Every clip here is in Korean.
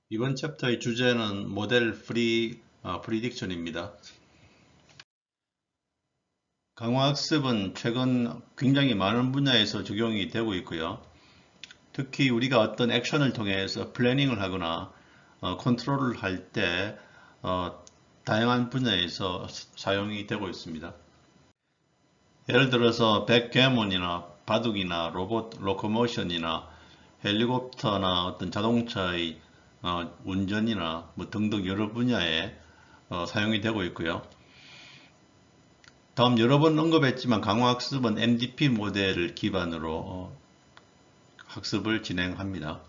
이번 챕터의 주제는 모델 프리 프리딕션입니다. 강화학습은 최근 굉장히 많은 분야에서 적용이 되고 있고요. 특히 우리가 어떤 액션을 통해서 플래닝을 하거나 컨트롤을 할 때 다양한 분야에서 사용이 되고 있습니다. 예를 들어서 백개몬이나 바둑이나 로봇 로코모션이나 헬리콥터나 어떤 자동차의 운전이나 뭐 등등 여러 분야에 사용이 되고 있고요. 다음 여러 번 언급했지만 강화학습은 MDP 모델을 기반으로 학습을 진행합니다.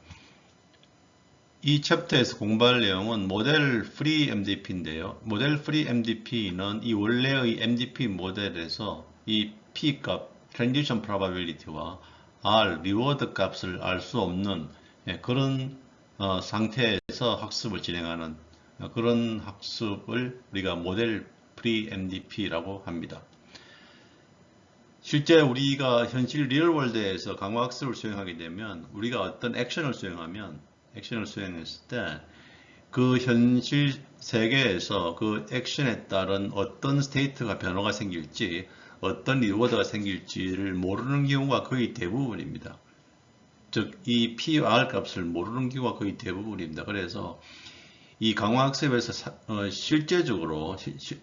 이 챕터에서 공부할 내용은 모델 프리 MDP인데요. 모델 프리 MDP는 이 원래의 MDP 모델에서 이 P 값, Transition Probability와 R, Reward 값을 알 수 없는 그런 상태에서 학습을 진행하는 그런 학습을 우리가 모델 프리 MDP라고 합니다. 실제 우리가 현실 리얼월드에서 강화학습을 수행하게 되면 우리가 어떤 액션을 수행했을 때 그 현실 세계에서 그 액션에 따른 어떤 스테이트가 변화가 생길지 어떤 리워드가 생길지를 모르는 경우가 거의 대부분입니다. 즉, 이 P/R 값을 모르는 경우가 거의 대부분입니다. 그래서 이 강화학습에서 실제적으로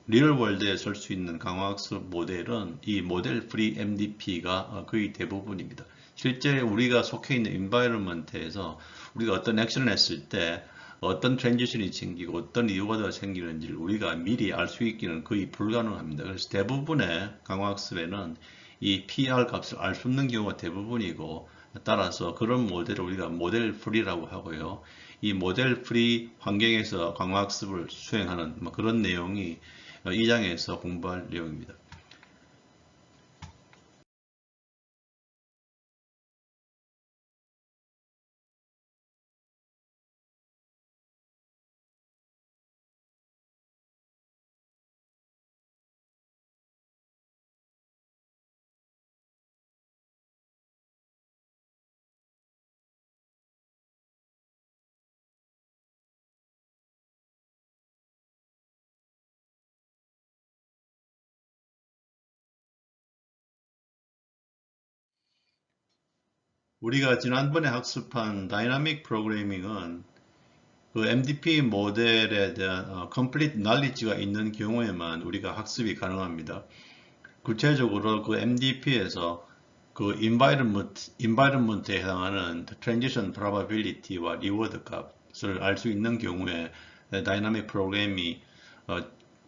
리얼월드에 쓸 수 있는 강화학습 모델은 이 모델 프리 MDP가 거의 대부분입니다. 실제 우리가 속해 있는 environment에서 우리가 어떤 액션을 했을 때 어떤 트랜지션이 생기고 어떤 리워드가 생기는지를 우리가 미리 알 수 있기는 거의 불가능합니다. 그래서 대부분의 강화학습에는 이 PR 값을 알 수 없는 경우가 대부분이고 따라서 그런 모델을 우리가 모델 프리라고 하고요. 이 모델 프리 환경에서 강화학습을 수행하는 그런 내용이 이 장에서 공부할 내용입니다. 우리가 지난번에 학습한 다이나믹 프로그래밍은 그 MDP 모델에 대한 complete knowledge가 있는 경우에만 우리가 학습이 가능합니다. 구체적으로 그 MDP에서 그 environment에 해당하는 transition probability와 reward 값을 알 수 있는 경우에 다이나믹 프로그램이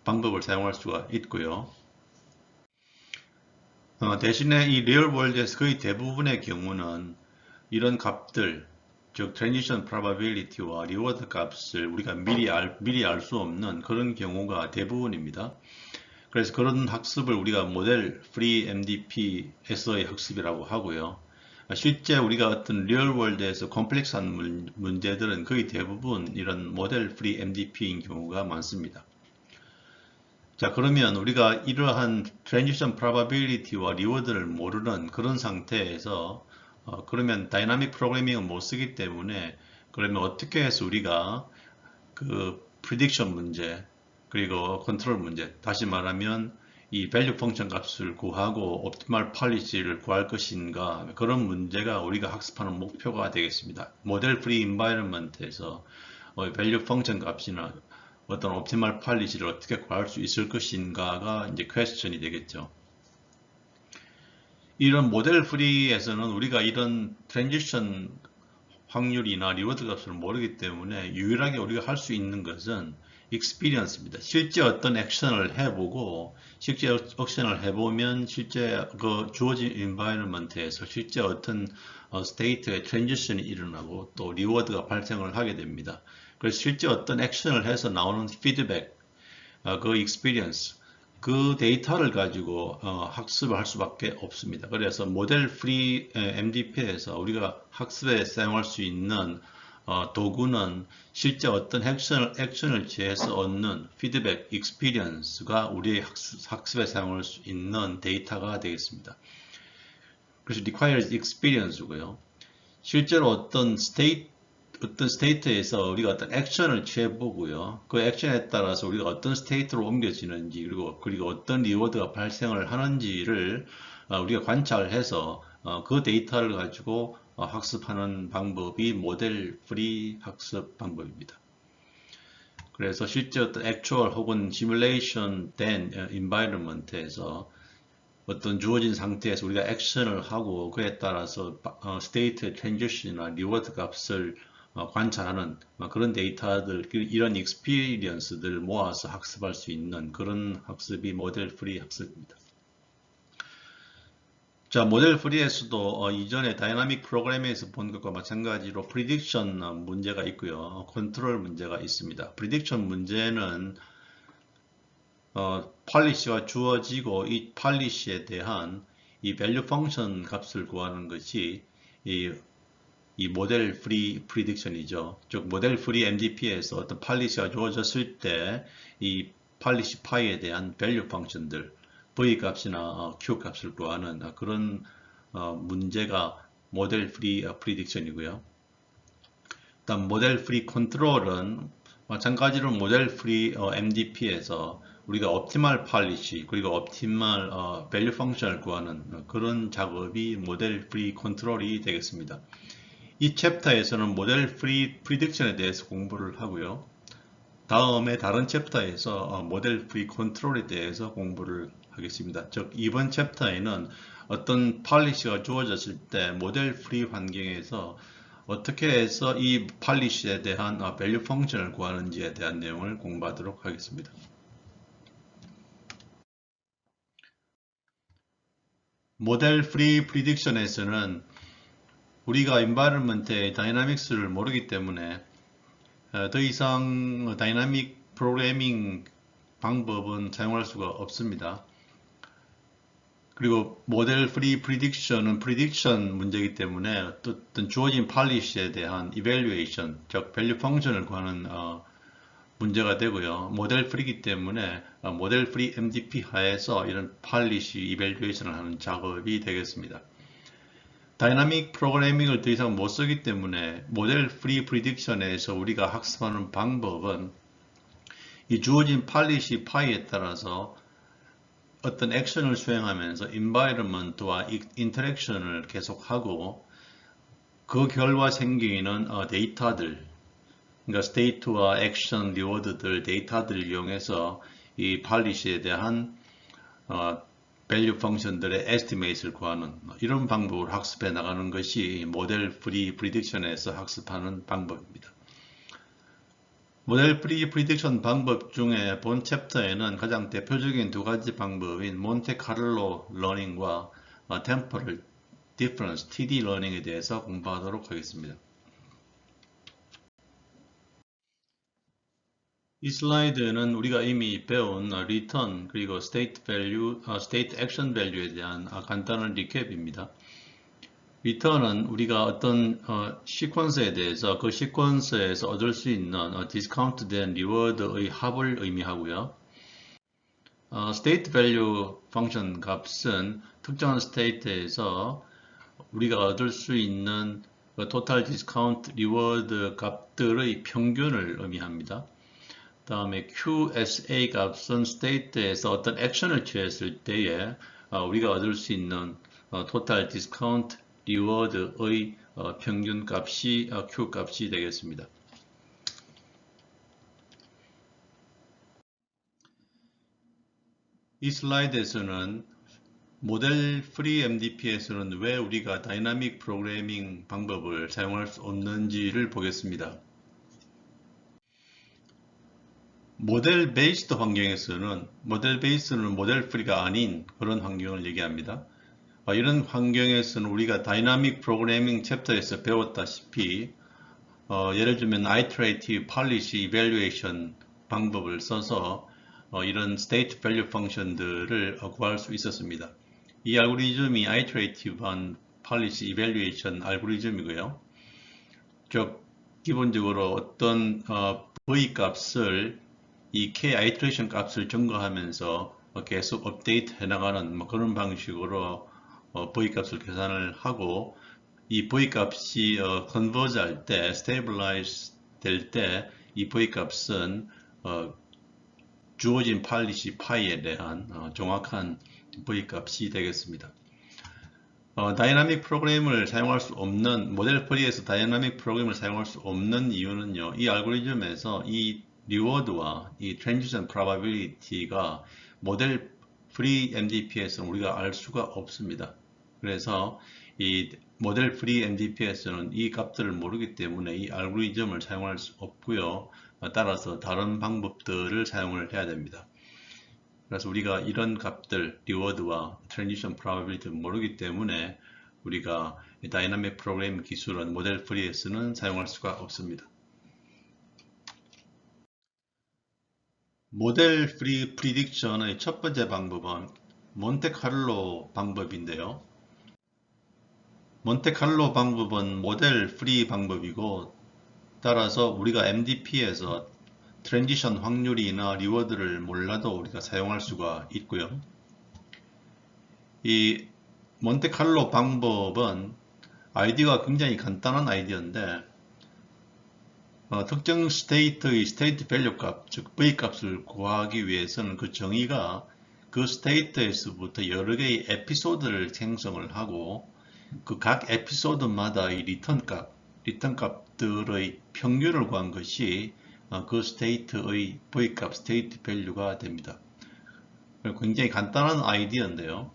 방법을 사용할 수가 있고요. 대신에 이 리얼 월드에서 거의 대부분의 경우는 이런 값들, 즉 transition probability와 reward 값을 우리가 미리 알 수 없는 그런 경우가 대부분입니다. 그래서 그런 학습을 우리가 모델 프리 MDP에서의 학습이라고 하고요. 실제 우리가 어떤 리얼 월드에서 컴플렉스한 문제들은 거의 대부분 이런 모델 프리 MDP인 경우가 많습니다. 자, 그러면 우리가 이러한 transition probability와 reward를 모르는 그런 상태에서 그러면 다이나믹 프로그래밍을 못 쓰기 때문에 그러면 어떻게 해서 우리가 그 prediction 문제 그리고 컨트롤 문제 다시 말하면 이 value 펑션 값을 구하고 optimal policy를 구할 것인가 그런 문제가 우리가 학습하는 목표가 되겠습니다. 모델 프리 environment에서 value 펑션 값이나 어떤 옵티멀 팔리시를 어떻게 구할 수 있을 것인가가 이제 퀘스천이 되겠죠. 이런 모델 프리에서는 우리가 이런 트랜지션 확률이나 리워드 값을 모르기 때문에 유일하게 우리가 할 수 있는 것은 experience입니다. 실제 어떤 액션을 해보고 실제 액션을 해보면 실제 그 주어진 environment에서 실제 어떤 스테이트의 트랜지션이 일어나고 또 리워드가 발생을 하게 됩니다. 그래서 실제 어떤 액션을 해서 나오는 피드백, 그 experience, 그 데이터를 가지고 학습을 할 수밖에 없습니다. 그래서 모델 프리 MDP에서 우리가 학습에 사용할 수 있는 도구는 실제 어떤 액션을 취해서 얻는 피드백, 익스피리언스가 우리의 학습에 사용할 수 있는 데이터가 되겠습니다. 그래서 requires experience고요. 실제로 어떤 state 어떤 스테이트에서 우리가 어떤 액션을 취해 보고요. 그 액션에 따라서 우리가 어떤 스테이트로 옮겨지는지 그리고 어떤 리워드가 발생을 하는지를 우리가 관찰해서 그 데이터를 가지고 학습하는 방법이 모델 프리 학습 방법입니다. 그래서 실제 어떤 액추얼 혹은 시뮬레이션 된 environment에서 어떤 주어진 상태에서 우리가 액션을 하고 그에 따라서 스테이트 트랜지션이나 리워드 값을 관찰하는 그런 데이터들, 이런 익스피리언스들을 모아서 학습할 수 있는 그런 학습이 모델 프리 학습입니다. 자, 모델 프리에서도 이전에 다이나믹 프로그래밍에서 본 것과 마찬가지로 프리딕션 문제가 있고요. 컨트롤 문제가 있습니다. 프리딕션 문제는 팔리시가 주어지고 이 팔리시에 대한 이 value 펑션 값을 구하는 것이 이 모델 프리 프리딕션이죠. 즉 모델 프리 MDP에서 어떤 팔리시가 주어졌을 때 이 팔리시 파이에 대한 value 펑션들 V 값이나 Q 값을 구하는 그런 문제가 모델 프리 프리딕션이고요. 다음 모델 프리 컨트롤은 마찬가지로 모델 프리 MDP에서 우리가 옵티멀 팔리시 그리고 옵티멀 밸류 펑션을 구하는 그런 작업이 모델 프리 컨트롤이 되겠습니다. 이 챕터에서는 모델 프리 프리딕션에 대해서 공부를 하고요. 다음에 다른 챕터에서 모델 프리 컨트롤에 대해서 공부를 하겠습니다. 즉 이번 챕터에는 어떤 팔리시가 주어졌을 때 모델 프리 환경에서 어떻게 해서 이 팔리시에 대한 밸류 펑션을 구하는지에 대한 내용을 공부하도록 하겠습니다. 모델 프리 프리딕션에서는 우리가 environment의 다이나믹스를 모르기 때문에 더 이상 다이나믹 프로그래밍 방법은 사용할 수가 없습니다. 그리고 모델 프리 프리딕션은 프리딕션 문제이기 때문에 어떤 주어진 팔리시에 대한 이밸류에이션, 즉 밸류 펑션을 구하는 문제가 되고요. 모델 프리이기 때문에 모델 프리 MDP 하에서 이런 팔리시 이밸류에이션을 하는 작업이 되겠습니다. 다이나믹 프로그래밍을 더 이상 못 쓰기 때문에 모델 프리 프리딕션에서 우리가 학습하는 방법은 이 주어진 팔리시 파이에 따라서 어떤 액션을 수행하면서 environment와 인터랙션을 계속하고 그 결과 생기는 데이터들, 그러니까 스테이트와 액션, 리워드들, 데이터들을 이용해서 이 팔리시에 대한 밸류 펑션들의 에스티메이트를 구하는 이런 방법을 학습해 나가는 것이 모델 프리 프리딕션에서 학습하는 방법입니다. 모델 프리 프리딕션 방법 중에 본 챕터에는 가장 대표적인 두 가지 방법인 몬테카를로 러닝과 템포럴 디퍼런스 TD 러닝에 대해서 공부하도록 하겠습니다. 이 슬라이드는 우리가 이미 배운 return 그리고 state value, state action value에 대한 간단한 리캡입니다. return은 우리가 어떤 시퀀스에 대해서 그 시퀀스에서 얻을 수 있는 디스카운트된 리워드의 합을 의미하고요. state value 펑션 값은 특정한 스테이트에서 우리가 얻을 수 있는 total discount 리워드 값들의 평균을 의미합니다. 다음에 QSA 값은 스테이트에서 어떤 액션을 취했을 때에 우리가 얻을 수 있는 total discount 리워드의 평균 값이 Q 값이 되겠습니다. 이 슬라이드에서는 모델 프리 MDP에서는 왜 우리가 다이나믹 프로그래밍 방법을 사용할 수 없는지를 보겠습니다. 모델 베이스드 환경에서는 모델 베이스는 모델 프리가 아닌 그런 환경을 얘기합니다. 이런 환경에서는 우리가 다이나믹 프로그래밍 챕터에서 배웠다시피 예를 들면 Iterative Policy Evaluation 방법을 써서 이런 State Value 펑션들을 구할 수 있었습니다. 이 알고리즘이 Iterative한 Policy Evaluation 알고리즘이고요. 즉 기본적으로 어떤 V 값을 이 K Iteration 값을 증가하면서 계속 업데이트 해나가는 그런 방식으로 V 값을 계산을 하고 이 v 값이 converge 할 때, stabilize 될 때, 이 v 값은 주어진 팔리시 파이에 대한 정확한 v 값이 되겠습니다. 다이나믹 프로그램을 사용할 수 없는, 모델 프리에서 다이나믹 프로그램을 사용할 수 없는 이유는요, 이 알고리즘에서 이 리워드와 이 트랜지션 프로바빌리티가 모델 프리 MDP에서는 우리가 알 수가 없습니다. 그래서 이 모델 프리 MDP에서는 이 값들을 모르기 때문에 이 알고리즘을 사용할 수 없고요. 따라서 다른 방법들을 사용을 해야 됩니다. 그래서 우리가 이런 값들, 리워드와 트랜지션 프로바빌리티를 모르기 때문에 우리가 다이나믹 프로그래밍 기술은 모델 프리에서는 사용할 수가 없습니다. 모델 프리 프리딕션의 첫 번째 방법은 몬테카를로 방법인데요. 몬테칼로 방법은 모델 프리 방법이고 따라서 우리가 MDP에서 트랜지션 확률이나 리워드를 몰라도 우리가 사용할 수가 있고요. 이 몬테칼로 방법은 아이디어가 굉장히 간단한 아이디어인데 특정 스테이트의 스테이트 밸류 값, 즉 V 값을 구하기 위해서는 그 정의가 그 스테이트에서부터 여러 개의 에피소드를 생성을 하고 그 각 에피소드마다의 리턴 값들의 평균을 구한 것이 그 스테이트의 V 값, 스테이트 밸류가 됩니다. 굉장히 간단한 아이디어인데요.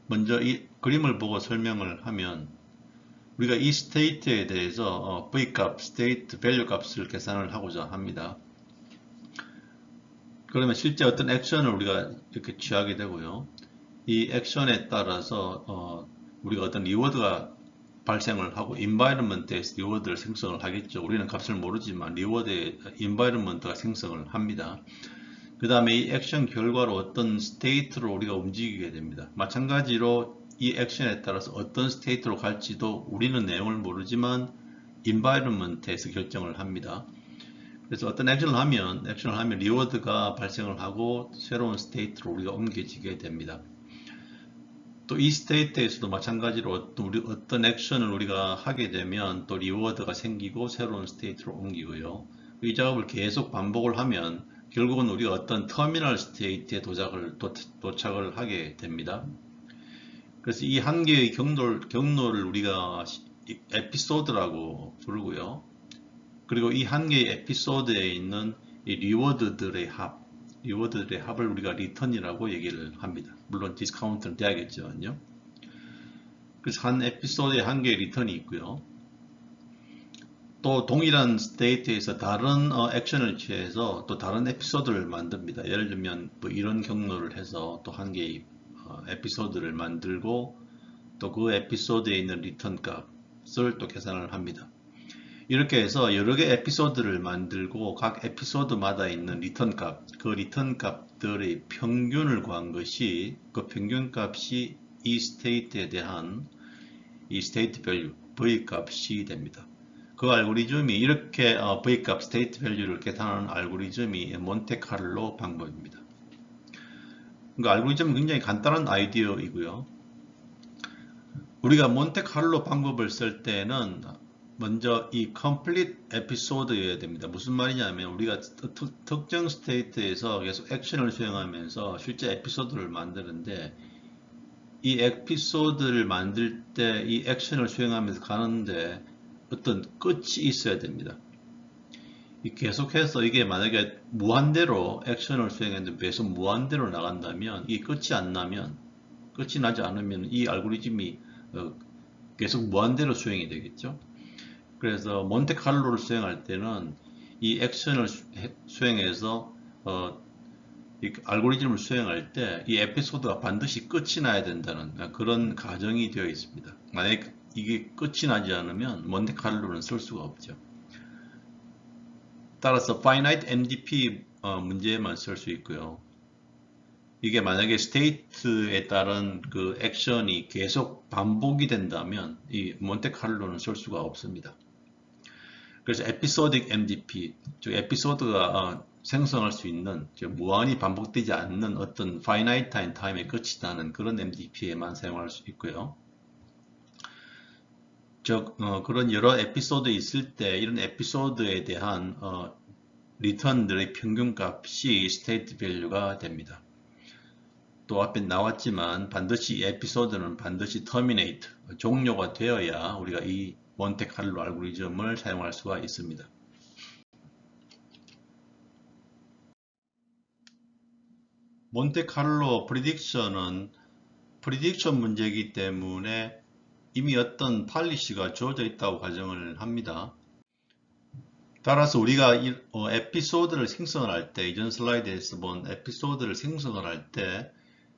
먼저 이 그림을 보고 설명을 하면 우리가 이 스테이트에 대해서 V 값, 스테이트 밸류 값을 계산을 하고자 합니다. 그러면 실제 어떤 액션을 우리가 이렇게 취하게 되고요. 이 액션에 따라서 우리가 어떤 리워드가 발생을 하고 environment에서 리워드를 생성을 하겠죠. 우리는 값을 모르지만 리워드의 environment가 생성을 합니다. 그 다음에 이 액션 결과로 어떤 스테이트로 우리가 움직이게 됩니다. 마찬가지로 이 액션에 따라서 어떤 스테이트로 갈지도 우리는 내용을 모르지만 environment에서 결정을 합니다. 그래서 어떤 액션을 하면 리워드가 발생을 하고 새로운 스테이트로 우리가 옮겨지게 됩니다. 또 이 스테이트에서도 마찬가지로 어떤 액션을 우리가 하게 되면 또 리워드가 생기고 새로운 스테이트로 옮기고요. 이 작업을 계속 반복을 하면 결국은 우리가 어떤 터미널 스테이트에 도착을 하게 됩니다. 그래서 이 한 개의 경로를 우리가 에피소드라고 부르고요. 그리고 이 한 개의 에피소드에 있는 이 리워드들의 합을 우리가 리턴이라고 얘기를 합니다. 물론 디스카운트는 돼야겠지만요. 그래서 한 에피소드에 한 개의 리턴이 있고요. 또 동일한 스테이트에서 다른 액션을 취해서 또 다른 에피소드를 만듭니다. 예를 들면 뭐 이런 경로를 해서 또 한 개의 에피소드를 만들고 또 그 에피소드에 있는 리턴 값을 또 계산을 합니다. 이렇게 해서 여러 개 에피소드를 만들고 각 에피소드마다 있는 리턴 값, 그 리턴 값들의 평균을 구한 것이 그 평균 값이 이 스테이트에 대한 이 스테이트 밸류, V 값이 됩니다. 그 알고리즘이 이렇게 V 값, 스테이트 밸류를 계산하는 알고리즘이 몬테카를로 방법입니다. 그러니까 알고리즘은 굉장히 간단한 아이디어이고요. 우리가 몬테카를로 방법을 쓸 때는 먼저 이 complete 에피소드여야 됩니다. 무슨 말이냐면 우리가 특정 스테이트에서 계속 액션을 수행하면서 실제 에피소드를 만드는데 이 에피소드를 만들 때 이 액션을 수행하면서 가는데 어떤 끝이 있어야 됩니다. 계속해서 이게 만약에 무한대로 액션을 수행했는데 계속 무한대로 나간다면 이 끝이 나지 않으면 이 알고리즘이 계속 무한대로 수행이 되겠죠. 그래서 몬테칼로를 수행할 때는 이 액션을 수행해서 이 알고리즘을 수행할 때 이 에피소드가 반드시 끝이 나야 된다는 그런 가정이 되어 있습니다. 만약에 이게 끝이 나지 않으면 몬테칼로는 쓸 수가 없죠. 따라서 finite MDP 문제에만 쓸 수 있고요. 이게 만약에 스테이트에 따른 그 액션이 계속 반복이 된다면 이 몬테칼로는 쓸 수가 없습니다. 그래서 에피소딕 MDP, 즉 에피소드가 생성할 수 있는 무한히 반복되지 않는 어떤 finite time에 끝이 나는 그런 MDP에만 사용할 수 있고요. 즉 그런 여러 에피소드 있을 때 이런 에피소드에 대한 리턴들의 평균값이 스테이트 밸류가 됩니다. 또 앞에 나왔지만 반드시 이 에피소드는 반드시 terminate, 종료가 되어야 우리가 이 몬테카를로 알고리즘을 사용할 수가 있습니다. 몬테카를로 프리딕션은 프리딕션 문제이기 때문에 이미 어떤 팔리시가 주어져 있다고 가정을 합니다. 따라서 우리가 에피소드를 생성을 할 때, 이전 슬라이드에서 본 에피소드를 생성을 할 때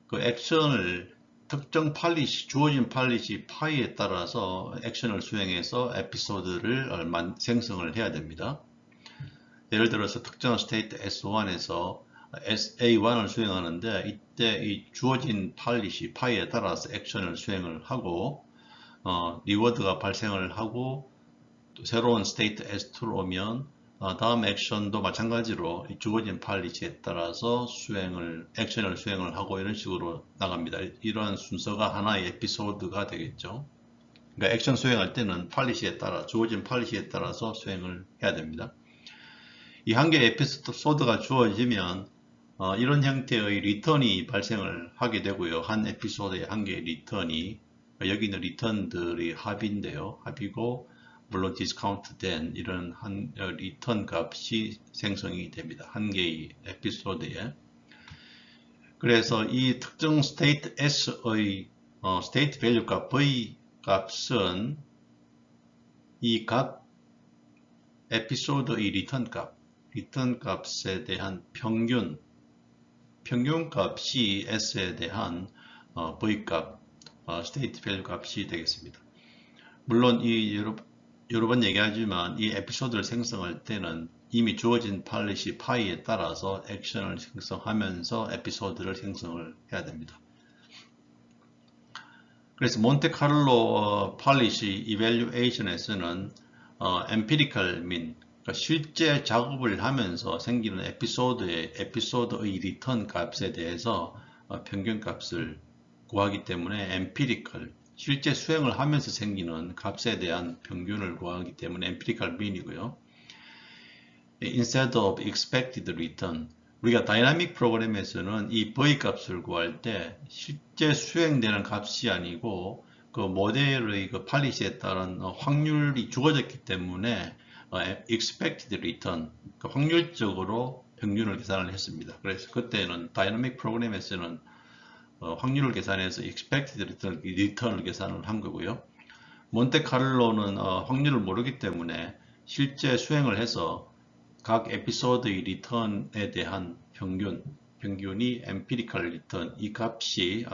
그 액션을 특정 팔리시, 주어진 팔리시 파이에 따라서 액션을 수행해서 에피소드를 생성을 해야 됩니다. 예를 들어서 특정 스테이트 S1에서 A1을 수행하는데 이때 이 주어진 팔리시 파이에 따라서 액션을 수행을 하고 리워드가 발생을 하고 또 새로운 스테이트 S2로 오면 다음 액션도 마찬가지로 주어진 팔리시에 따라서 액션을 수행을 하고 이런 식으로 나갑니다. 이러한 순서가 하나의 에피소드가 되겠죠. 그러니까 액션 수행할 때는 팔리시에 따라 주어진 팔리시에 따라서 수행을 해야 됩니다. 이 한 개의 에피소드가 주어지면 이런 형태의 리턴이 발생을 하게 되고요. 한 에피소드에 한 개의 리턴이 여기는 리턴들이 합인데요. 합이고 물론 디스카운트 된 이런 한 리턴 값이 생성이 됩니다. 한 개의 에피소드에. 그래서 이 특정 스테이트 S의 스테이트 밸류 값 V 값은 이 각 에피소드의 리턴 값에 대한 평균 값이 S에 대한 V 값, 스테이트 밸류 값이 되겠습니다. 물론 여러 번 얘기하지만 이 에피소드를 생성할 때는 이미 주어진 팔리시 파이에 따라서 액션을 생성하면서 에피소드를 생성을 해야 됩니다. 그래서 몬테카를로 팔리시 이밸류에이션에서는 empirical mean, 그러니까 실제 작업을 하면서 생기는 에피소드의 리턴 값에 대해서 평균 값을 구하기 때문에 empirical, 실제 수행을 하면서 생기는 값에 대한 평균을 구하기 때문에 empirical mean이고요. Instead of expected return, 우리가 다이나믹 프로그램에서는 이 V 값을 구할 때 실제 수행되는 값이 아니고 그 모델의 그 팔리시에 따른 확률이 주어졌기 때문에 expected return, 그 확률적으로 평균을 계산을 했습니다. 그래서 그때는 다이나믹 프로그램에서는 확률을 계산해서 expected return을 계산을 한 거고요. 몬테카를로는 확률을 모르기 때문에 실제 수행을 해서 각 에피소드의 리턴에 대한 평균이 empirical return, 이 값이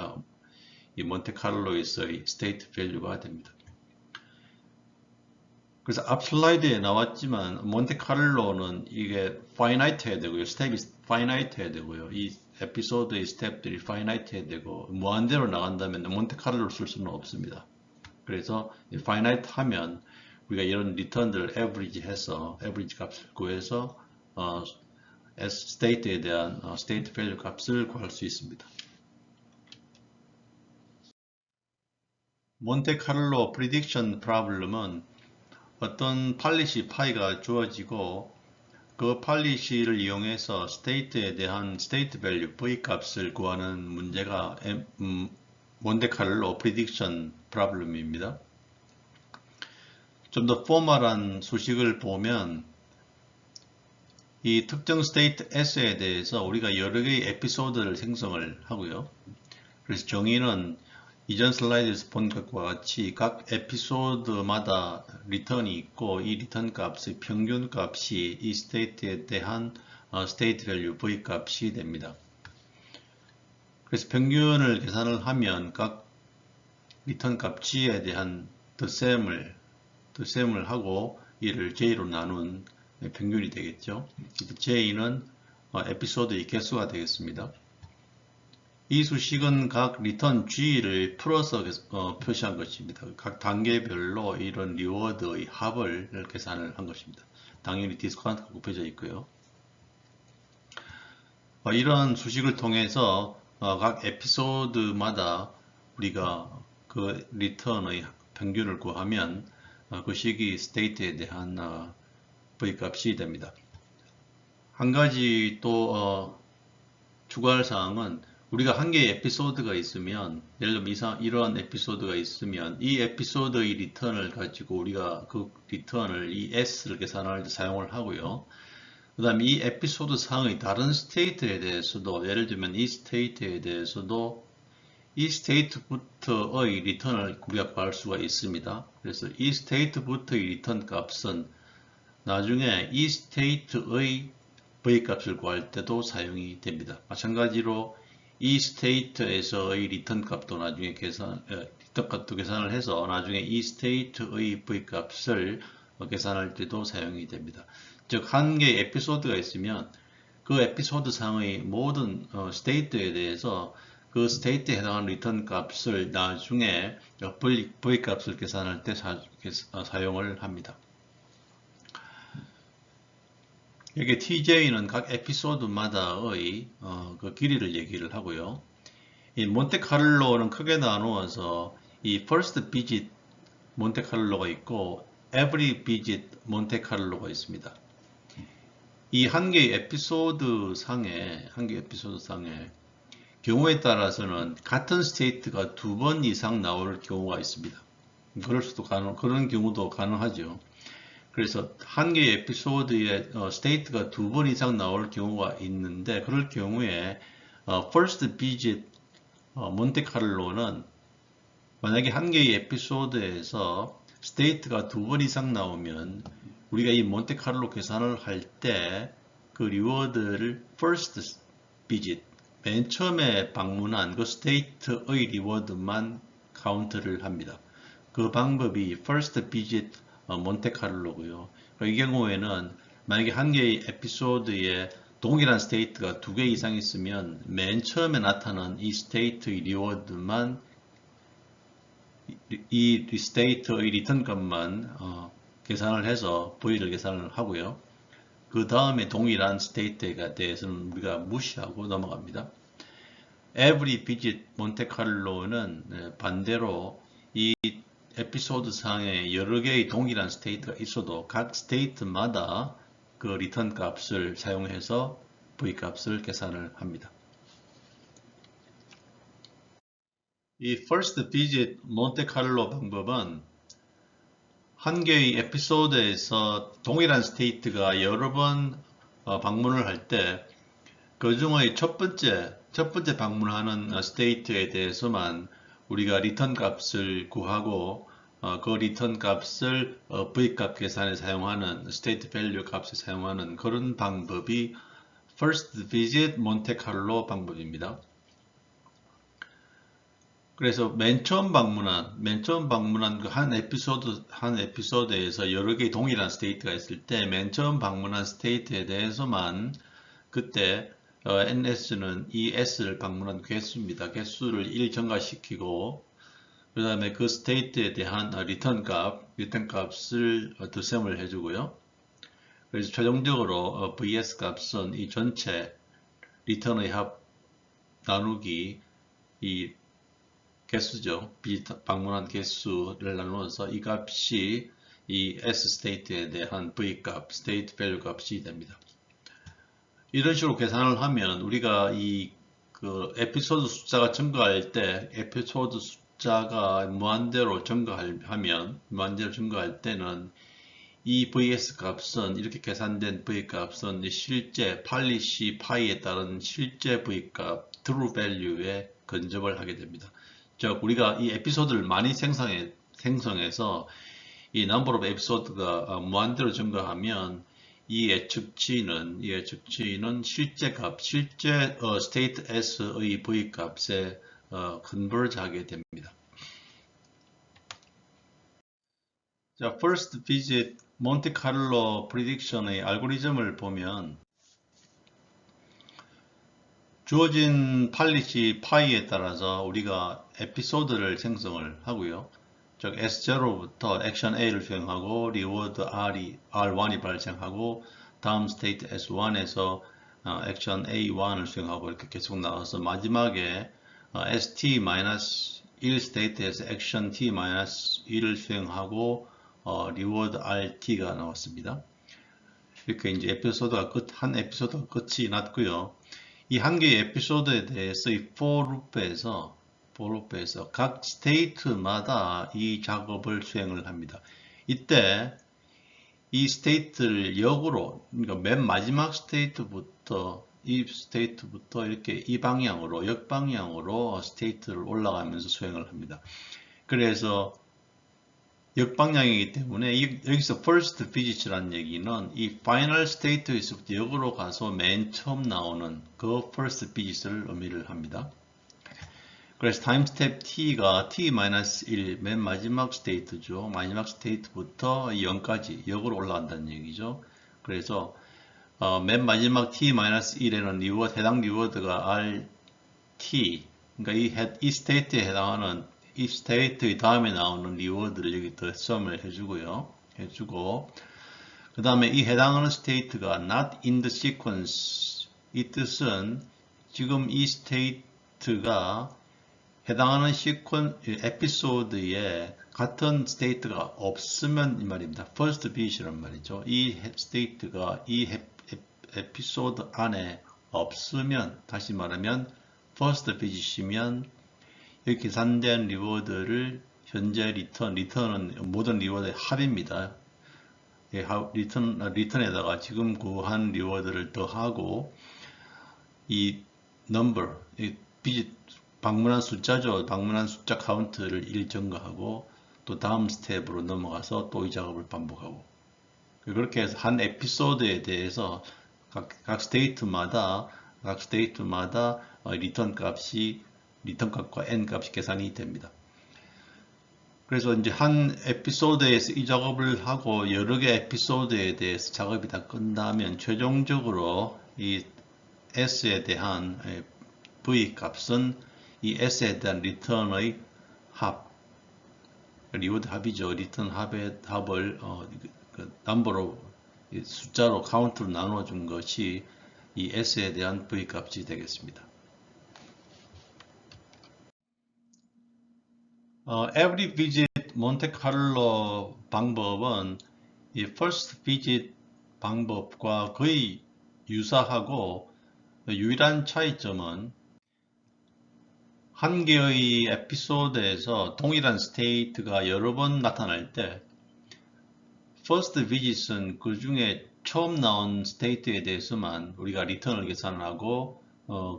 이 몬테카를로에서의 state value가 됩니다. 그래서 앞 슬라이드에 나왔지만 몬테카를로는 이게 finite 해야 되고요. 스텝이 finite 해야 되고요. 이 에피소드의 스텝들이 finite 해야 되고 무한대로 나간다면 몬테카를로를 쓸 수는 없습니다. 그래서 finite 하면 우리가 이런 리턴들을 average 해서 average 값을 구해서 state에 대한 state value 값을 구할 수 있습니다. 몬테카를로 prediction problem은 어떤 팔리시 파이가 주어지고 그 팔리시를 이용해서 state에 대한 state value V 값을 구하는 문제가 몬테카를로 prediction problem입니다. 좀 더 포멀한 수식을 보면 이 특정 스테이트 S에 대해서 우리가 여러 개의 에피소드를 생성을 하고요. 그래서 정의는 이전 슬라이드에서 본 것과 같이 각 에피소드마다 리턴이 있고 이 리턴 값의 평균 값이 이 스테이트에 대한 스테이트 밸류 V 값이 됩니다. 그래서 평균을 계산을 하면 각 리턴 값 G에 대한 덧셈을 하고 이를 J로 나눈 평균이 되겠죠. J는 에피소드의 개수가 되겠습니다. 이 수식은 각 리턴 G를 풀어서 표시한 것입니다. 각 단계별로 이런 리워드의 합을 계산을 한 것입니다. 당연히 디스카운트가 곱해져 있고요. 이런 수식을 통해서 각 에피소드마다 우리가 그 리턴의 평균을 구하면 그 시기 state에 대한 v값이 됩니다. 한 가지 또 추가할 사항은 우리가 한 개의 에피소드가 있으면 예를 들면 이러한 에피소드가 있으면 이 에피소드의 리턴을 가지고 우리가 그 리턴을 이 s를 계산할 때 사용을 하고요. 그 다음에 이 에피소드 상의 다른 스테이트에 대해서도 예를 들면 이 스테이트에 대해서도 이 스테이트부터의 리턴을 우리가 구할 수가 있습니다. 그래서 이 스테이트부터의 리턴 값은 나중에 이 스테이트의 v값을 구할 때도 사용이 됩니다. 마찬가지로 이 스테이트에서의 리턴 값도 나중에 리턴 값도 계산을 해서 나중에 이 스테이트의 v값을 계산할 때도 사용이 됩니다. 즉, 한 개의 에피소드가 있으면 그 에피소드 상의 모든 스테이트에 대해서 그 스테이트에 해당하는 리턴 값을 나중에 v값을 계산할 때 사용을 합니다. 여기 TJ는 각 에피소드마다의 그 길이를 얘기를 하고요. 이 몬테카를로는 크게 나누어서 이 first visit 몬테카를로가 있고 every visit 몬테카를로가 있습니다. 이 한 개의 에피소드 상에 경우에 따라서는 같은 스테이트가 2번 이상 나올 경우가 있습니다. 그런 경우도 가능하죠. 그래서 한 개의 에피소드에 스테이트가 2번 이상 나올 경우가 있는데 그럴 경우에 first visit 몬테카를로는 만약에 한 개의 에피소드에서 스테이트가 2번 이상 나오면 우리가 이 몬테카를로 계산을 할 때 그 리워드를 first visit 맨 처음에 방문한 그 스테이트의 리워드만 카운트를 합니다. 그 방법이 first visit 몬테카를로고요. 이 경우에는 만약에 한 개의 에피소드에 동일한 스테이트가 2개 이상 있으면 맨 처음에 나타난 이 스테이트의 리워드만 이 스테이트의 리턴 값만 계산을 해서 V를 계산을 하고요. 그 다음에 동일한 스테이트에 대해서는 우리가 무시하고 넘어갑니다. Every visit 몬테카를로는 반대로 이 에피소드 상에 여러 개의 동일한 스테이트가 있어도 각 스테이트마다 그 리턴 값을 사용해서 V 값을 계산을 합니다. 이 first visit 몬테카를로 방법은 한 개의 에피소드에서 동일한 스테이트가 여러 번 방문을 할 때 그 중의 첫 번째 방문하는 스테이트에 대해서만 우리가 리턴 값을 구하고 그 리턴 값을 V값 계산에 사용하는 스테이트 밸류 값에 사용하는 그런 방법이 first visit 몬테카를로 방법입니다. 그래서 맨 처음 방문한 그 한 에피소드에서 여러 개의 동일한 스테이트가 있을 때 맨 처음 방문한 스테이트에 대해서만 그때 NS는 이 S를 방문한 개수입니다. 개수를 1 증가시키고 그 다음에 그 스테이트에 대한 리턴 값을 덧셈을 해주고요. 그래서 최종적으로 VS 값은 이 전체 리턴의 합 나누기 이 개수죠. 방문한 개수를 나누어서 이 값이 이 S 스테이트에 대한 V 값, 스테이트 밸류 값이 됩니다. 이런 식으로 계산을 하면 우리가 그 에피소드 숫자가 증가할 때 에피소드 숫자가 무한대로 증가할 때는 이 VS 값은 이렇게 계산된 V 값은 실제 팔리시 파이에 따른 실제 V 값 true value에 근접을 하게 됩니다. 즉 우리가 이 에피소드를 많이 생성해서 이 number of episode가 무한대로 증가하면 이 예측치는 실제 state s의 v 값에 converge 하게 됩니다. 자, first visit 몬테카를로 prediction의 알고리즘을 보면 주어진 팔리시 파이에 따라서 우리가 에피소드를 생성을 하고요. 즉 S0부터 액션 A를 수행하고 리워드 R1이 발생하고 다음 스테이트 S1에서 액션 A1을 수행하고 이렇게 계속 나와서 마지막에 ST-1 스테이트에서 액션 T-1을 수행하고 reward RT가 나왔습니다. 이렇게 이제 한 에피소드가 끝이 났고요. 이 한 개의 에피소드에 대해서 이 for loop에서 각 스테이트마다 이 작업을 수행을 합니다. 이때 이 스테이트를 역으로, 그러니까 맨 마지막 스테이트부터 이렇게 이 방향으로, 역방향으로 스테이트를 올라가면서 수행을 합니다. 그래서 역방향이기 때문에 여기서 first visit라는 얘기는 이 final state에서부터 역으로 가서 맨 처음 나오는 그 first visit을 의미를 합니다. 그래서 타임 스텝 t가 t-1 맨 마지막 스테이트죠. 마지막 스테이트부터 0까지 역으로 올라간다는 얘기죠. 그래서 맨 마지막 t-1에는 해당 리워드가 rt, 그러니까 이 스테이트에 해당하는 이 스테이트의 다음에 나오는 리워드를 여기 더 썸을 해주고 그 다음에 이 해당하는 스테이트가 not in the sequence, 이 뜻은 지금 이 스테이트가 해당하는 에피소드에 같은 스테이트가 없으면 이 말입니다. first bit이란 말이죠. 이 스테이트가 이 에피소드 안에 없으면, 다시 말하면 first bit이면 여기 계산된 리워드를 현재 리턴은 모든 리워드의 합입니다. 리턴에다가 지금 구한 리워드를 더하고 이 number, 이 방문한 숫자죠. 방문한 숫자 카운트를 1 증가하고 또 다음 스텝으로 넘어가서 또 이 작업을 반복하고, 그렇게 해서 한 에피소드에 대해서 각 스테이트마다 리턴 값과 n 값이 계산이 됩니다. 그래서 이제 한 에피소드에서 이 작업을 하고 여러 개 에피소드에 대해서 작업이 다 끝나면 최종적으로 이 s에 대한 v 값은 이 s에 대한 리턴의 합, 리워드 합이죠. 리턴 합을 넘버로 숫자로 카운트로 나눠준 것이 이 s에 대한 v 값이 되겠습니다. every visit 몬테카를로 방법은 이 first visit 방법과 거의 유사하고 유일한 차이점은 한 개의 에피소드에서 동일한 스테이트가 여러 번 나타날 때 first visit은 그 중에 처음 나온 스테이트에 대해서만 우리가 리턴을 계산하고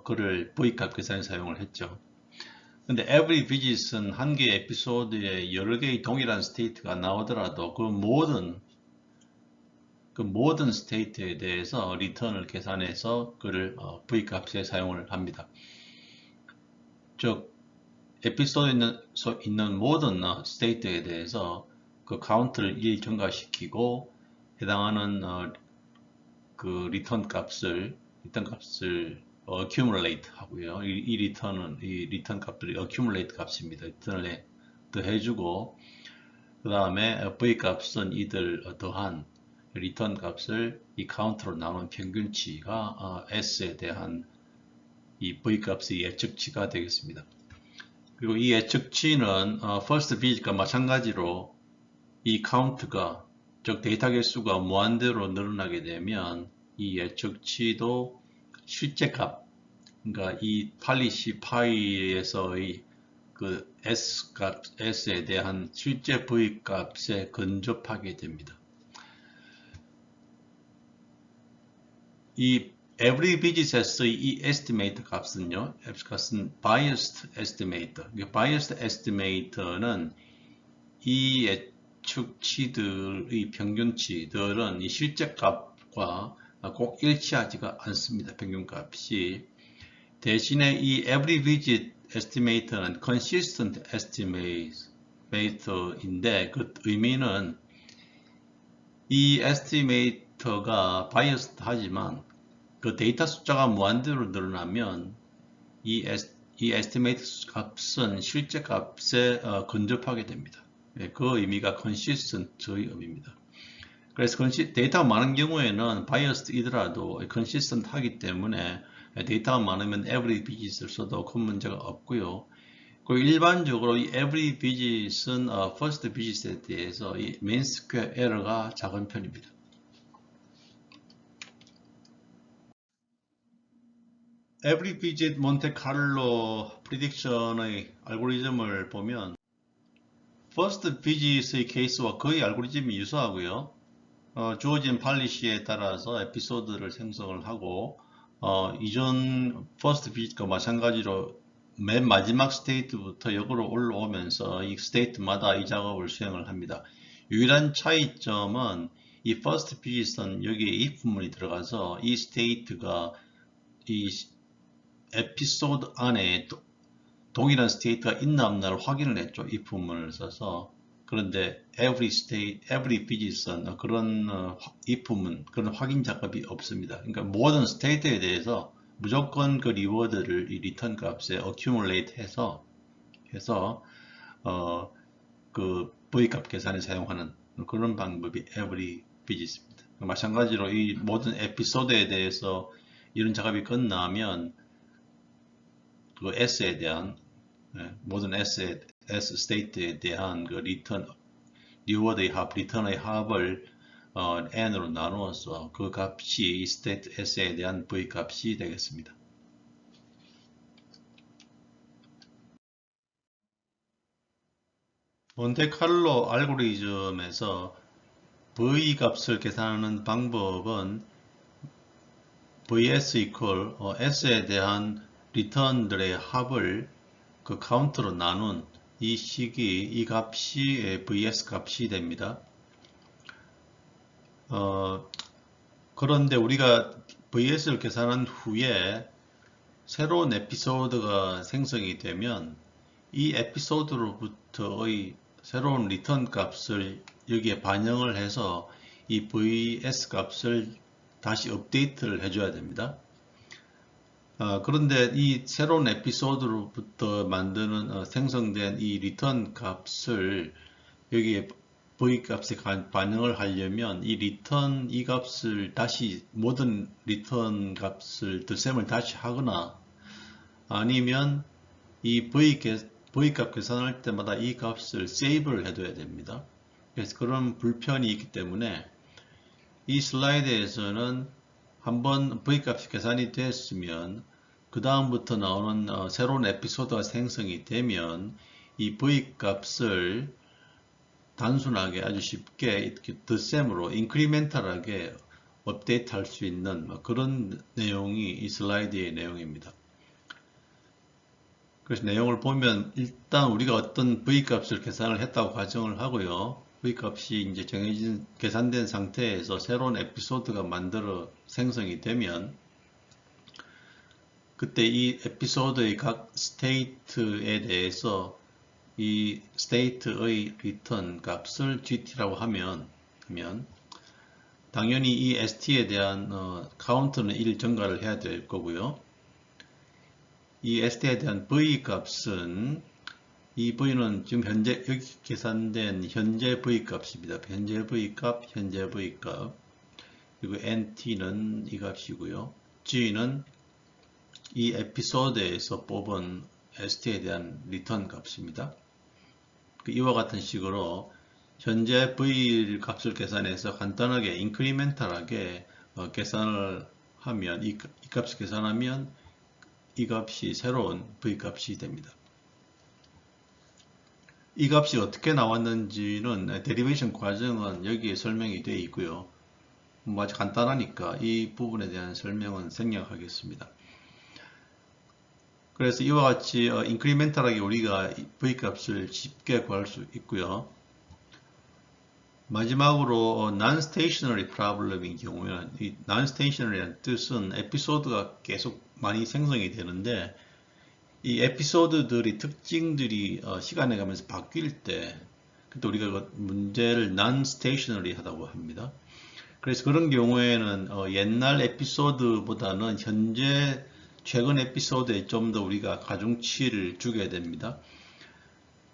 그를 V값 계산에 사용을 했죠. 근데 every visit은 한 개의 에피소드에 여러 개의 동일한 스테이트가 나오더라도 그 모든 스테이트에 대해서 리턴을 계산해서 그를 V값에 사용을 합니다. 즉 에피소드에 있는 모든 스테이트에 대해서 그 카운트를 1 증가시키고 해당하는 그 리턴 값을 accumulate 하고요. 이 리턴 값들이 accumulate 값입니다. 리턴을 더해주고 그 다음에 v 값은 이들 더한 리턴 값을 이 카운트로 나눈 평균치가 s에 대한 이 v 값의 예측치가 되겠습니다. 그리고 이 예측치는 first visit과 마찬가지로 이 카운트가, 즉 데이터 개수가 무한대로 늘어나게 되면 이 예측치도 실제 값, 그러니까 이 팔리시 파이에서의 그 S에 대한 실제 V 값에 근접하게 됩니다. 이 every visit에서의 이 estimate 값은요, biased estimate. biased estimate는 이 예측치들의 평균치들은 이 실제 값과 꼭 일치하지가 않습니다. 평균값이. 대신에 이 every visit estimate는 consistent estimate인데 그 의미는 이 estimate가 biased 하지만 그 데이터 숫자가 무한대로 늘어나면 이 estimate 값은 실제 값에 근접하게 됩니다. 그 의미가 consistent의 의미입니다. 그래서 데이터가 많은 경우에는 biased이더라도 consistent 하기 때문에 데이터가 많으면 every visit을 써도 큰 문제가 없고요. 그 일반적으로 이 every digit은 first digit에 대해서 이 mean square error가 작은 편입니다. every digit 몬테카를로 프리딕션의 알고리즘을 보면 first digit의 케이스와 거의 알고리즘이 유사하고요. 주어진 팔리시에 따라서 에피소드를 생성을 하고 이전 first digit과 마찬가지로 맨 마지막 스테이트부터 역으로 올라오면서 이 스테이트마다 이 작업을 수행을 합니다. 유일한 차이점은 이 first digit은 여기에 if문이 들어가서 이 스테이트가 이 에피소드 안에 동일한 스테이트가 있나 없나를 확인을 했죠. if문을 써서. 그런데 every state, every digit은 그런 if문, 그런 확인 작업이 없습니다. 그러니까 모든 스테이트에 대해서 무조건 그 리워드를 이 리턴 값에 accumulate 해서 그 v 값 계산에 사용하는 그런 방법이 every digit입니다. 마찬가지로 이 모든 에피소드에 대해서 이런 작업이 끝나면 그 s에 대한 모든 S 스테이트에 대한 그 리턴 리워드의 합, 리턴의 합을 n으로 나누어서 그 값이 이 스테이트 S에 대한 V 값이 되겠습니다. 몬테칼로 알고리즘에서 V 값을 계산하는 방법은 vs equal s에 대한 리턴들의 합을 그 카운트로 나눈 이 식이 이 값이 vs 값이 됩니다. 그런데 우리가 vs를 계산한 후에 새로운 에피소드가 생성이 되면 이 에피소드로부터의 새로운 리턴 값을 여기에 반영을 해서 이 vs 값을 다시 업데이트를 해줘야 됩니다. 그런데 이 새로운 에피소드로부터 만드는 생성된 이 리턴 값을 여기에 v 값에 반영을 하려면 이 리턴 이 값을 다시 모든 리턴 값을 덧셈을 다시 하거나 아니면 이 v 값 계산할 때마다 이 값을 세이브를 해둬야 됩니다. 그래서 그런 불편이 있기 때문에 이 슬라이드에서는 한번 v 값이 계산이 됐으면 그 다음부터 나오는 새로운 에피소드가 생성이 되면 이 v 값을 단순하게 아주 쉽게 이렇게 덧셈으로 인크리멘탈하게 업데이트 할 수 있는 그런 내용이 이 슬라이드의 내용입니다. 그래서 내용을 보면 일단 우리가 어떤 V값을 계산을 했다고 가정을 하고요. V값이 이제 정해진 계산된 상태에서 새로운 에피소드가 만들어 생성이 되면 그때 이 에피소드의 각 스테이트에 대해서 이 스테이트의 리턴 값을 gt라고 하면 당연히 이 st에 대한 카운트는 1 증가를 해야 될 거고요. 이 st에 대한 v 값은 이 v는 지금 현재 여기 계산된 현재 v 값입니다. 현재 v 값, 현재 v 값. 그리고 nt는 이 값이고요. g는 이 에피소드에서 뽑은 st에 대한 리턴 값입니다. 이와 같은 식으로 현재 v 값을 계산해서 간단하게 인크리멘탈하게 계산을 하면 이 값을 계산하면 이 값이 새로운 v 값이 됩니다. 이 값이 어떻게 나왔는지는 데리베이션 과정은 여기에 설명이 되어 있고요. 아주 간단하니까 이 부분에 대한 설명은 생략하겠습니다. 그래서 이와 같이 인크리멘탈하게 우리가 v 값을 쉽게 구할 수 있고요. 마지막으로 non-stationary problem인 경우에는 이 non-stationary라는 뜻은 에피소드가 계속 많이 생성이 되는데 이 에피소드들의 특징들이 시간에 가면서 바뀔 때 그때 우리가 그 문제를 non-stationary 하다고 합니다. 그래서 그런 경우에는 옛날 에피소드보다는 현재 최근 에피소드에 좀 더 우리가 가중치를 주게 됩니다.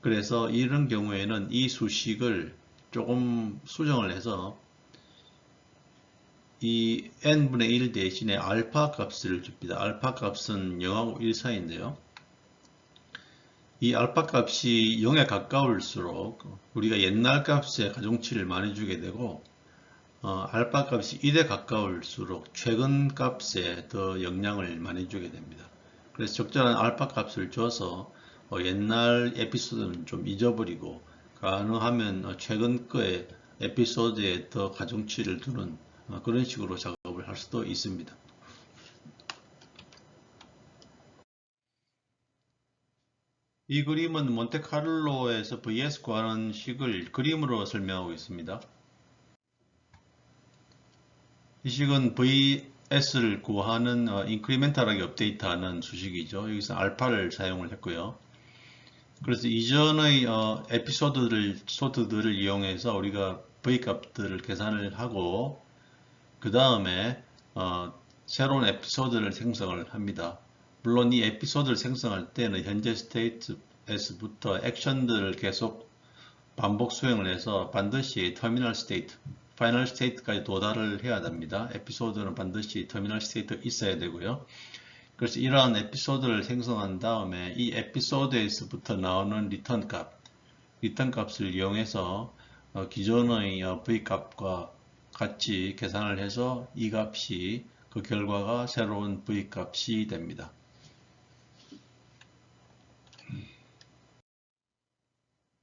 그래서 이런 경우에는 이 수식을 조금 수정을 해서 이 n분의 1 대신에 알파 값을 줍니다. 알파 값은 0하고 1 사이인데요. 이 알파 값이 0에 가까울수록 우리가 옛날 값에 가중치를 많이 주게 되고 알파 값이 1에 가까울수록 최근 값에 더 영향을 많이 주게 됩니다. 그래서 적절한 알파 값을 줘서 옛날 에피소드는 좀 잊어버리고 가능하면 최근 거에 에피소드에 더 가중치를 두는 그런 식으로 작업을 할 수도 있습니다. 이 그림은 몬테카를로에서 VS 구하는 식을 그림으로 설명하고 있습니다. 이 식은 VS를 구하는 인크리멘탈하게 업데이트하는 수식이죠. 여기서 알파를 사용을 했고요. 그래서 이전의 에피소드들을 이용해서 우리가 V 값들을 계산을 하고 그 다음에 새로운 에피소드를 생성을 합니다. 물론 이 에피소드를 생성할 때는 현재 스테이트에서부터 액션들을 계속 반복 수행을 해서 반드시 터미널 스테이트, 파이널 스테이트까지 도달을 해야 됩니다. 에피소드는 반드시 터미널 스테이트가 있어야 되고요. 그래서 이러한 에피소드를 생성한 다음에 이 에피소드에서부터 나오는 리턴 값을 이용해서 기존의 V 값과 같이 계산을 해서 이 값이 그 결과가 새로운 V 값이 됩니다.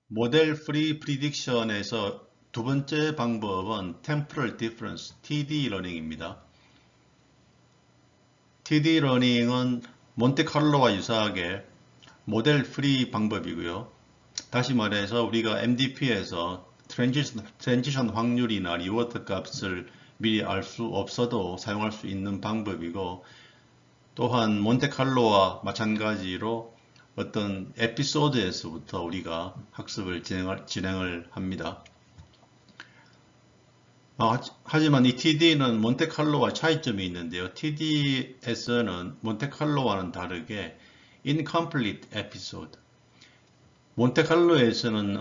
모델 프리 프리딕션에서 두 번째 방법은 Temporal Difference, TD 러닝입니다. TD 러닝은 몬테칼로와 유사하게 모델 프리 방법이고요. 다시 말해서 우리가 MDP에서 트랜지션 확률이나 리워드 값을 미리 알 수 없어도 사용할 수 있는 방법이고, 또한 몬테칼로와 마찬가지로 어떤 에피소드에서부터 우리가 학습을 진행을 합니다. 하지만 이 TD는 몬테칼로와 차이점이 있는데요. TD에서는 몬테칼로와는 다르게 incomplete episode, 몬테칼로에서는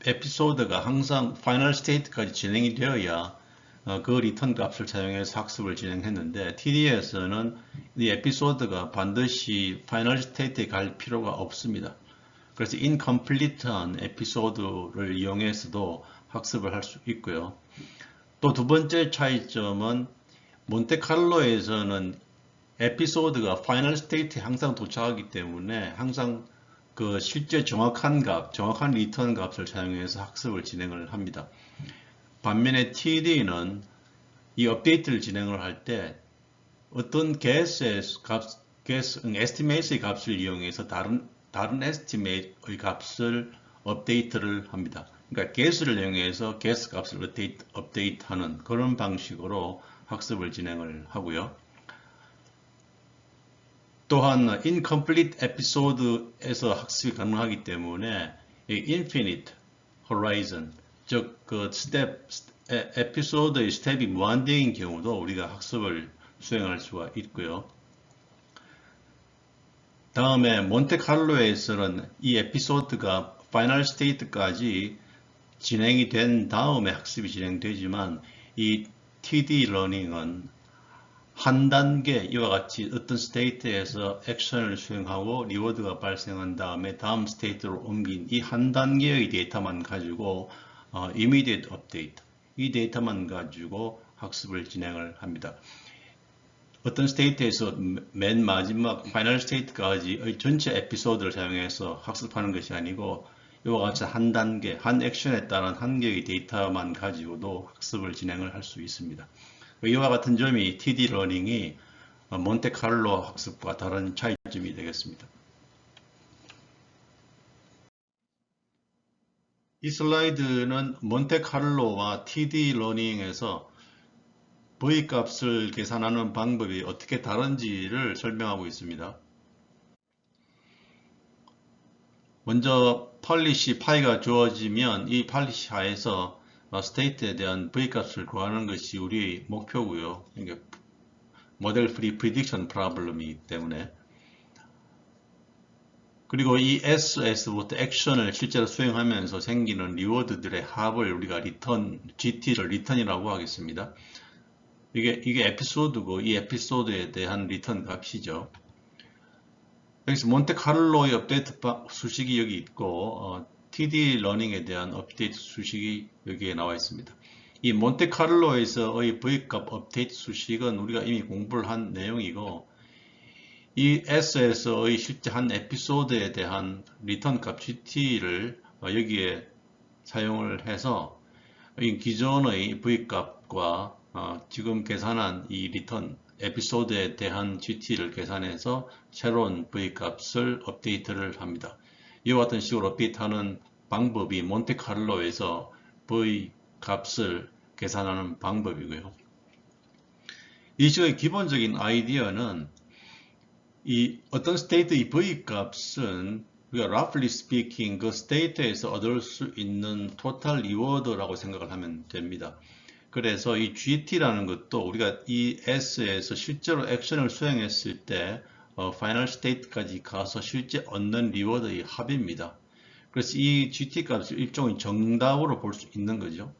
에피소드가 항상 파이널 스테이트까지 진행이 되어야 그 리턴 값을 사용해서 학습을 진행했는데, TD에서는 이 에피소드가 반드시 파이널 스테이트에 갈 필요가 없습니다. 그래서 incomplete한 에피소드를 이용해서도 학습을 할 수 있고요. 또 두 번째 차이점은 몬테칼로에서는 에피소드가 파이널 스테이트에 항상 도착하기 때문에 항상 그 실제 정확한 리턴 값을 사용해서 학습을 진행을 합니다. 반면에 TD는 이 업데이트를 진행을 할 때 어떤 에스티메이트의 값을 이용해서 다른 에스티메이트의 값을 업데이트를 합니다. 그러니까 guess를 이용해서 guess 값을 업데이트하는 그런 방식으로 학습을 진행을 하고요. 또한 incomplete episode에서 학습이 가능하기 때문에 infinite horizon, 즉 그 에피소드의 스텝이 무한대인 경우도 우리가 학습을 수행할 수가 있고요. 다음에 몬테칼로에서는 이 에피소드가 파이널 스테이트까지 진행이 된 다음에 학습이 진행되지만, 이 TD 러닝은 한 단계, 이와 같이 어떤 스테이트에서 액션을 수행하고 리워드가 발생한 다음에 다음 스테이트로 옮긴 이 한 단계의 데이터만 가지고 immediate update, 이 데이터만 가지고 학습을 진행을 합니다. 어떤 스테이트에서 맨 마지막 파이널 스테이트까지의 전체 에피소드를 사용해서 학습하는 것이 아니고, 이와 같이 한 단계, 한 액션에 따른 한 개의 데이터만 가지고도 학습을 진행을 할 수 있습니다. 이와 같은 점이 TD 러닝이 몬테칼로 학습과 다른 차이점이 되겠습니다. 이 슬라이드는 몬테칼로와 TD 러닝에서 V 값을 계산하는 방법이 어떻게 다른지를 설명하고 있습니다. 먼저 펄리시 파이가 주어지면 이 펄리시 하에서 스테이트에 대한 V 값을 구하는 것이 우리의 목표고요. 이게 모델 프리 프리딕션 프로블럼이기 때문에. 그리고 이 S에서부터 액션을 실제로 수행하면서 생기는 리워드들의 합을 우리가 GT를 리턴이라고 하겠습니다. 이게 에피소드고 이 에피소드에 대한 리턴 값이죠. 여기서 몬테카를로의 업데이트 수식이 여기 있고 TD 러닝에 대한 업데이트 수식이 여기에 나와 있습니다. 이 몬테카를로에서의 V값 업데이트 수식은 우리가 이미 공부를 한 내용이고 이 S에서의 실제 한 에피소드에 대한 리턴 값 GT를 여기에 사용을 해서 이 기존의 V값과 지금 계산한 이 리턴 에피소드에 대한 GT를 계산해서 새로운 V값을 업데이트를 합니다. 이와 같은 식으로 업데이트하는 방법이 몬테카를로에서 V값을 계산하는 방법이고요. 이 식의 기본적인 아이디어는 이 어떤 스테이트의 V값은 우리가 roughly speaking 그 스테이트에서 얻을 수 있는 total reward라고 생각을 하면 됩니다. 그래서 이 GT라는 것도 우리가 이 S에서 실제로 액션을 수행했을 때 final state까지 가서 실제 얻는 리워드의 합입니다. 그래서 이 GT 값을 일종의 정답으로 볼 수 있는 거죠.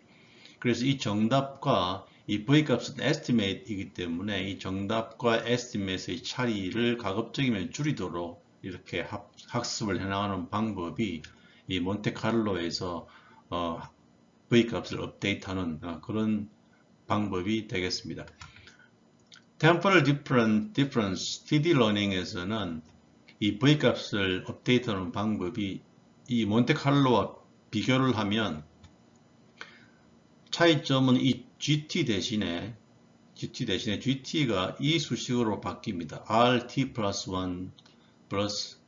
그래서 이 정답과 이 V값은 estimate이기 때문에 이 정답과 estimate의 차이를 가급적이면 줄이도록 이렇게 학습을 해나가는 방법이 이 몬테카를로에서 V값을 업데이트하는 그런 방법이 되겠습니다. Temporal Difference TD Learning에서는 이 V값을 업데이트하는 방법이 이 몬테카를로와 비교를 하면 차이점은 이 GT 대신에 GT가 이 수식으로 바뀝니다. RT 플러스 1 플러스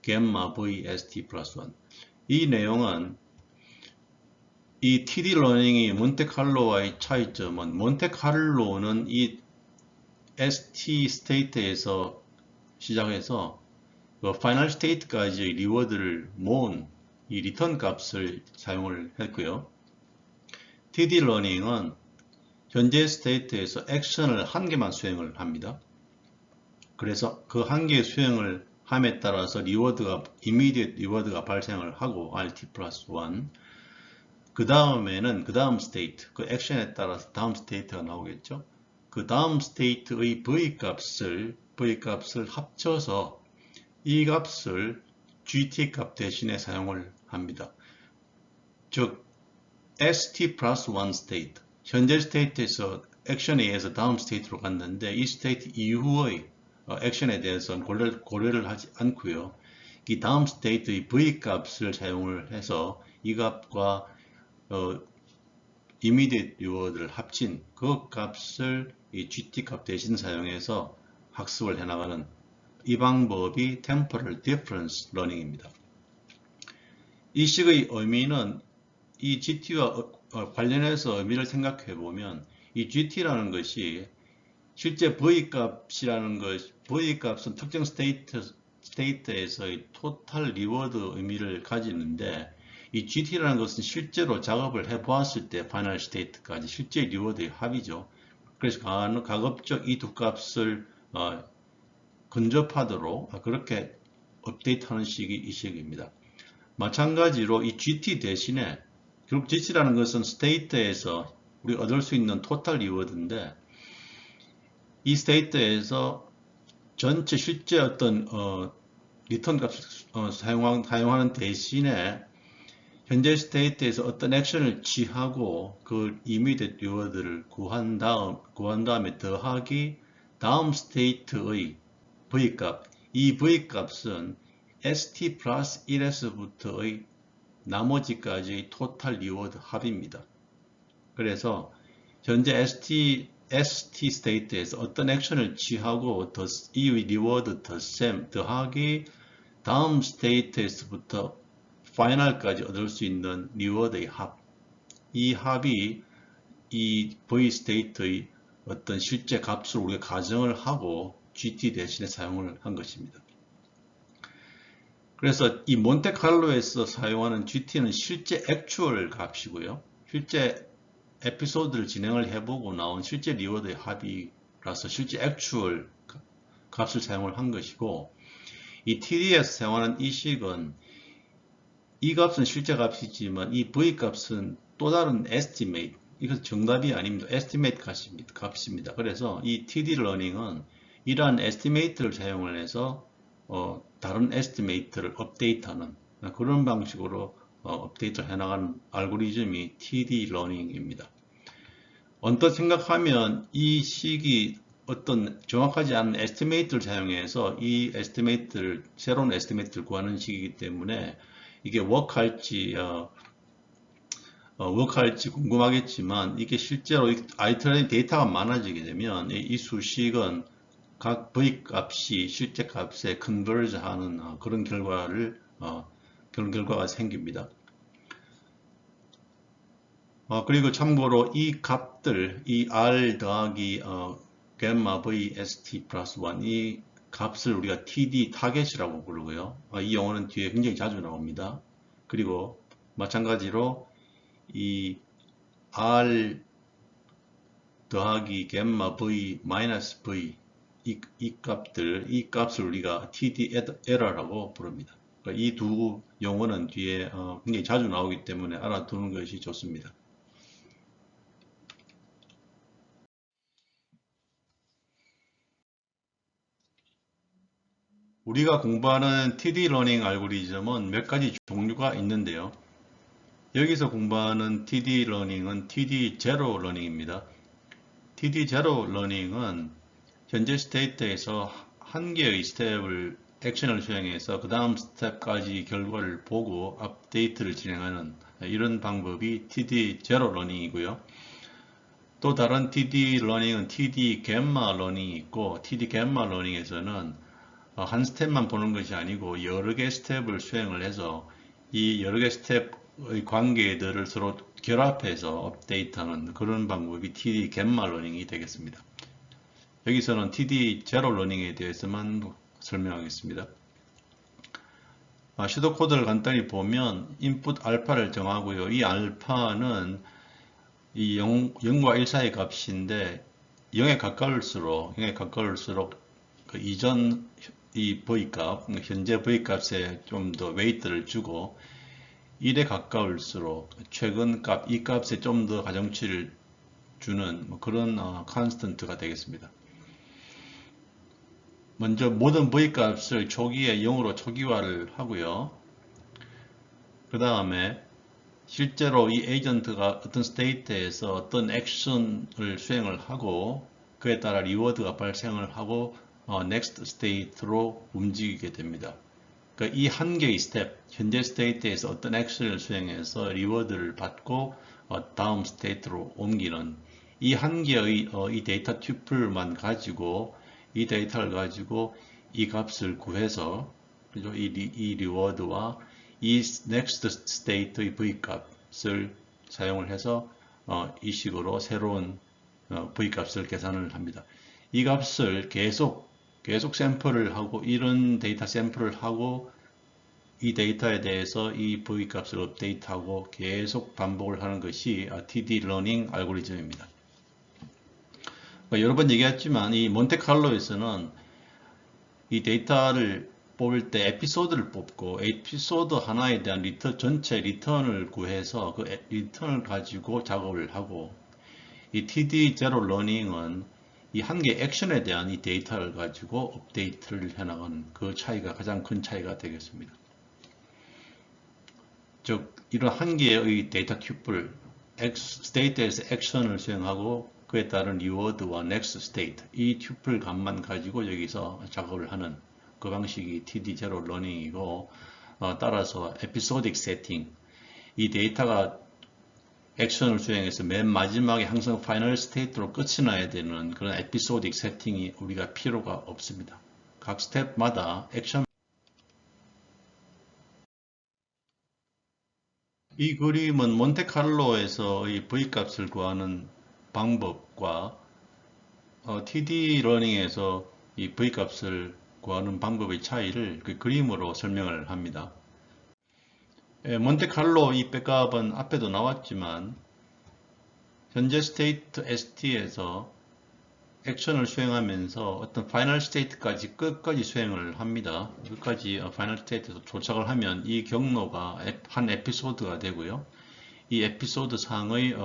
gamma VST 플러스 1. 이 내용은 이 TD 러닝이 몬테칼로와의 차이점은 몬테칼로는 이 ST 스테이트에서 시작해서 그 파이널 스테이트까지의 리워드를 모은 이 리턴 값을 사용을 했고요. TD 러닝은 현재 스테이트에서 액션을 한 개만 수행을 합니다. 그래서 그 한 개의 수행을 함에 따라서 리워드가 immediate 리워드가 발생을 하고 RT 플러스 1. 그 다음에는 그 다음 스테이트, 그 액션에 따라서 다음 스테이트가 나오겠죠. 그 다음 스테이트의 V값을 합쳐서 이 값을 GT 값 대신에 사용을 합니다. 즉 ST 플러스 1 스테이트, 현재 스테이트에서 액션에 의해서 다음 스테이트로 갔는데 이 스테이트 이후의 액션에 대해서는 고려를 하지 않고요. 이 다음 스테이트의 V값을 사용을 해서 이 값과 immediate reward를 합친 그 값을 이 GT 값 대신 사용해서 학습을 해나가는 이 방법이 Temporal Difference Learning입니다. 이 식의 의미는 이 GT와 관련해서 의미를 생각해 보면 이 GT라는 것이 실제 V값이라는 것, V값은 특정 스테이트에서의 토탈 리워드 의미를 가지는데 이 GT라는 것은 실제로 작업을 해보았을 때 파이널 스테이트까지 실제 리워드의 합이죠. 그래서 가급적 이 두 값을 근접하도록 그렇게 업데이트하는 식이 이 식입니다. 마찬가지로 이 GT 대신에 결국 GT라는 것은 스테이트에서 우리 얻을 수 있는 토탈 리워드인데 이 스테이트에서 전체 실제 어떤 리턴 값을 사용하는 대신에 현재 스테이트에서 어떤 액션을 취하고 그 immediate reward를 구한 다음에 더하기 다음 스테이트의 V값, 이 V값은 ST 플러스 1에서부터의 나머지까지의 토탈 리워드 합입니다. 그래서 현재 ST 스테이트에서 어떤 액션을 취하고 이 리워드 덧셈 더하기 다음 스테이트에서부터 파이널까지 얻을 수 있는 리워드의 합. 이 합이 이 V 스테이트의 어떤 실제 값을 우리가 가정을 하고 GT 대신에 사용을 한 것입니다. 그래서 이 몬테칼로에서 사용하는 GT는 실제 액추얼 값이고요. 실제 에피소드를 진행을 해보고 나온 실제 리워드의 합이라서 실제 액추얼 값을 사용을 한 것이고 이 TD에서 사용하는 이 식은 이 값은 실제 값이지만 이 V 값은 또 다른 estimate, 이것은 정답이 아닙니다. estimate 값입니다. 그래서 이 TD 러닝은 이러한 estimate를 사용을 해서 다른 에스티메이트를 업데이트하는 그런 방식으로 업데이트 해나가는 알고리즘이 TD 러닝입니다. 언뜻 생각하면 이 식이 어떤 정확하지 않은 에스티메이트를 사용해서 이 에스티메이트를 새로운 에스티메이트를 구하는 식이기 때문에 이게 워크할지 궁금하겠지만 이게 실제로 아이트레인 데이터가 많아지게 되면 이 수식은 각 V 값이 실제 값에 컨버즈 하는 그런 결과가 생깁니다. 그리고 참고로 이 값들, 이 R 더하기 gamma V st 플러스 1, 이 값을 우리가 TD 타겟이라고 부르고요. 이 용어는 뒤에 굉장히 자주 나옵니다. 그리고 마찬가지로 이 R 더하기 gamma V 마이너스 V 이 값을 우리가 TD 에러라고 부릅니다. 그러니까 이 두 용어는 뒤에 굉장히 자주 나오기 때문에 알아두는 것이 좋습니다. 우리가 공부하는 TD 러닝 알고리즘은 몇 가지 종류가 있는데요. 여기서 공부하는 TD 러닝은 TD 제로 러닝입니다. TD 제로 러닝은 현재 스테이트에서 한 개의 액션을 수행해서 그 다음 스텝까지 결과를 보고 업데이트를 진행하는 이런 방법이 TD 제로 러닝이고요. 또 다른 TD 러닝은 TD gamma 러닝이 있고 TD gamma 러닝에서는 한 스텝만 보는 것이 아니고 여러 개 스텝을 수행을 해서 이 여러 개 스텝의 관계들을 서로 결합해서 업데이트하는 그런 방법이 TD gamma 러닝이 되겠습니다. 여기서는 TD 제로 러닝에 대해서만 설명하겠습니다. 슈도 코드를 간단히 보면 인풋 알파를 정하고요. 이 알파는 이 0과 1 사이 값인데 0에 가까울수록 그 이전 이 V값, 현재 V값에 좀 더 웨이트를 주고 1에 가까울수록 최근 값, 이 값에 좀 더 가중치를 주는 그런 컨스턴트가 되겠습니다. 먼저 모든 V값을 초기에 0으로 초기화를 하고요. 그 다음에 실제로 이 에이전트가 어떤 스테이트에서 어떤 액션을 수행을 하고 그에 따라 리워드가 발생을 하고 next state로 움직이게 됩니다. 그러니까 이 한 개의 스텝, 현재 스테이트에서 어떤 액션을 수행해서 리워드를 받고 다음 스테이트로 옮기는 이 한 개의 이 데이터 튜플만 가지고 이 데이터를 가지고 이 값을 구해서 이 리워드와 이 next state의 v 값을 사용을 해서 이 식으로 새로운 v 값을 계산을 합니다. 이 값을 계속 샘플을 하고 이런 데이터 샘플을 하고 이 데이터에 대해서 이 v 값을 업데이트하고 계속 반복을 하는 것이 TD 러닝 알고리즘입니다. 여러 번 얘기했지만 이 몬테칼로에서는 이 데이터를 뽑을 때 에피소드를 뽑고 에피소드 하나에 대한 전체 리턴을 구해서 그 리턴을 가지고 작업을 하고 이 TD 제로 러닝은 이 한 개 액션에 대한 이 데이터를 가지고 업데이트를 해나가는 그 차이가 가장 큰 차이가 되겠습니다. 즉 이런 한 개의 데이터 튜플 스테이트에서 액션을 수행하고 그에 따른 리워드와 next state 이 튜플 값만 가지고 여기서 작업을 하는 그 방식이 TD 제로 러닝이고 따라서 에피소딕 세팅 이 데이터가 액션을 수행해서 맨 마지막에 항상 파이널 스테이트로 끝이 나야 되는 그런 에피소딕 세팅이 우리가 필요가 없습니다. 각 스텝마다 액션 이 그림은 몬테칼로에서의 V값을 구하는 방법과 TD 러닝에서 이 V값을 구하는 방법의 차이를 그 그림으로 설명을 합니다. 몬테칼로 이 백값은 앞에도 나왔지만 현재 스테이트 ST에서 액션을 수행하면서 어떤 파이널 스테이트까지 끝까지 수행을 합니다. 끝까지 파이널 스테이트에서 도착을 하면 이 경로가 한 에피소드가 되고요. 이 에피소드 상의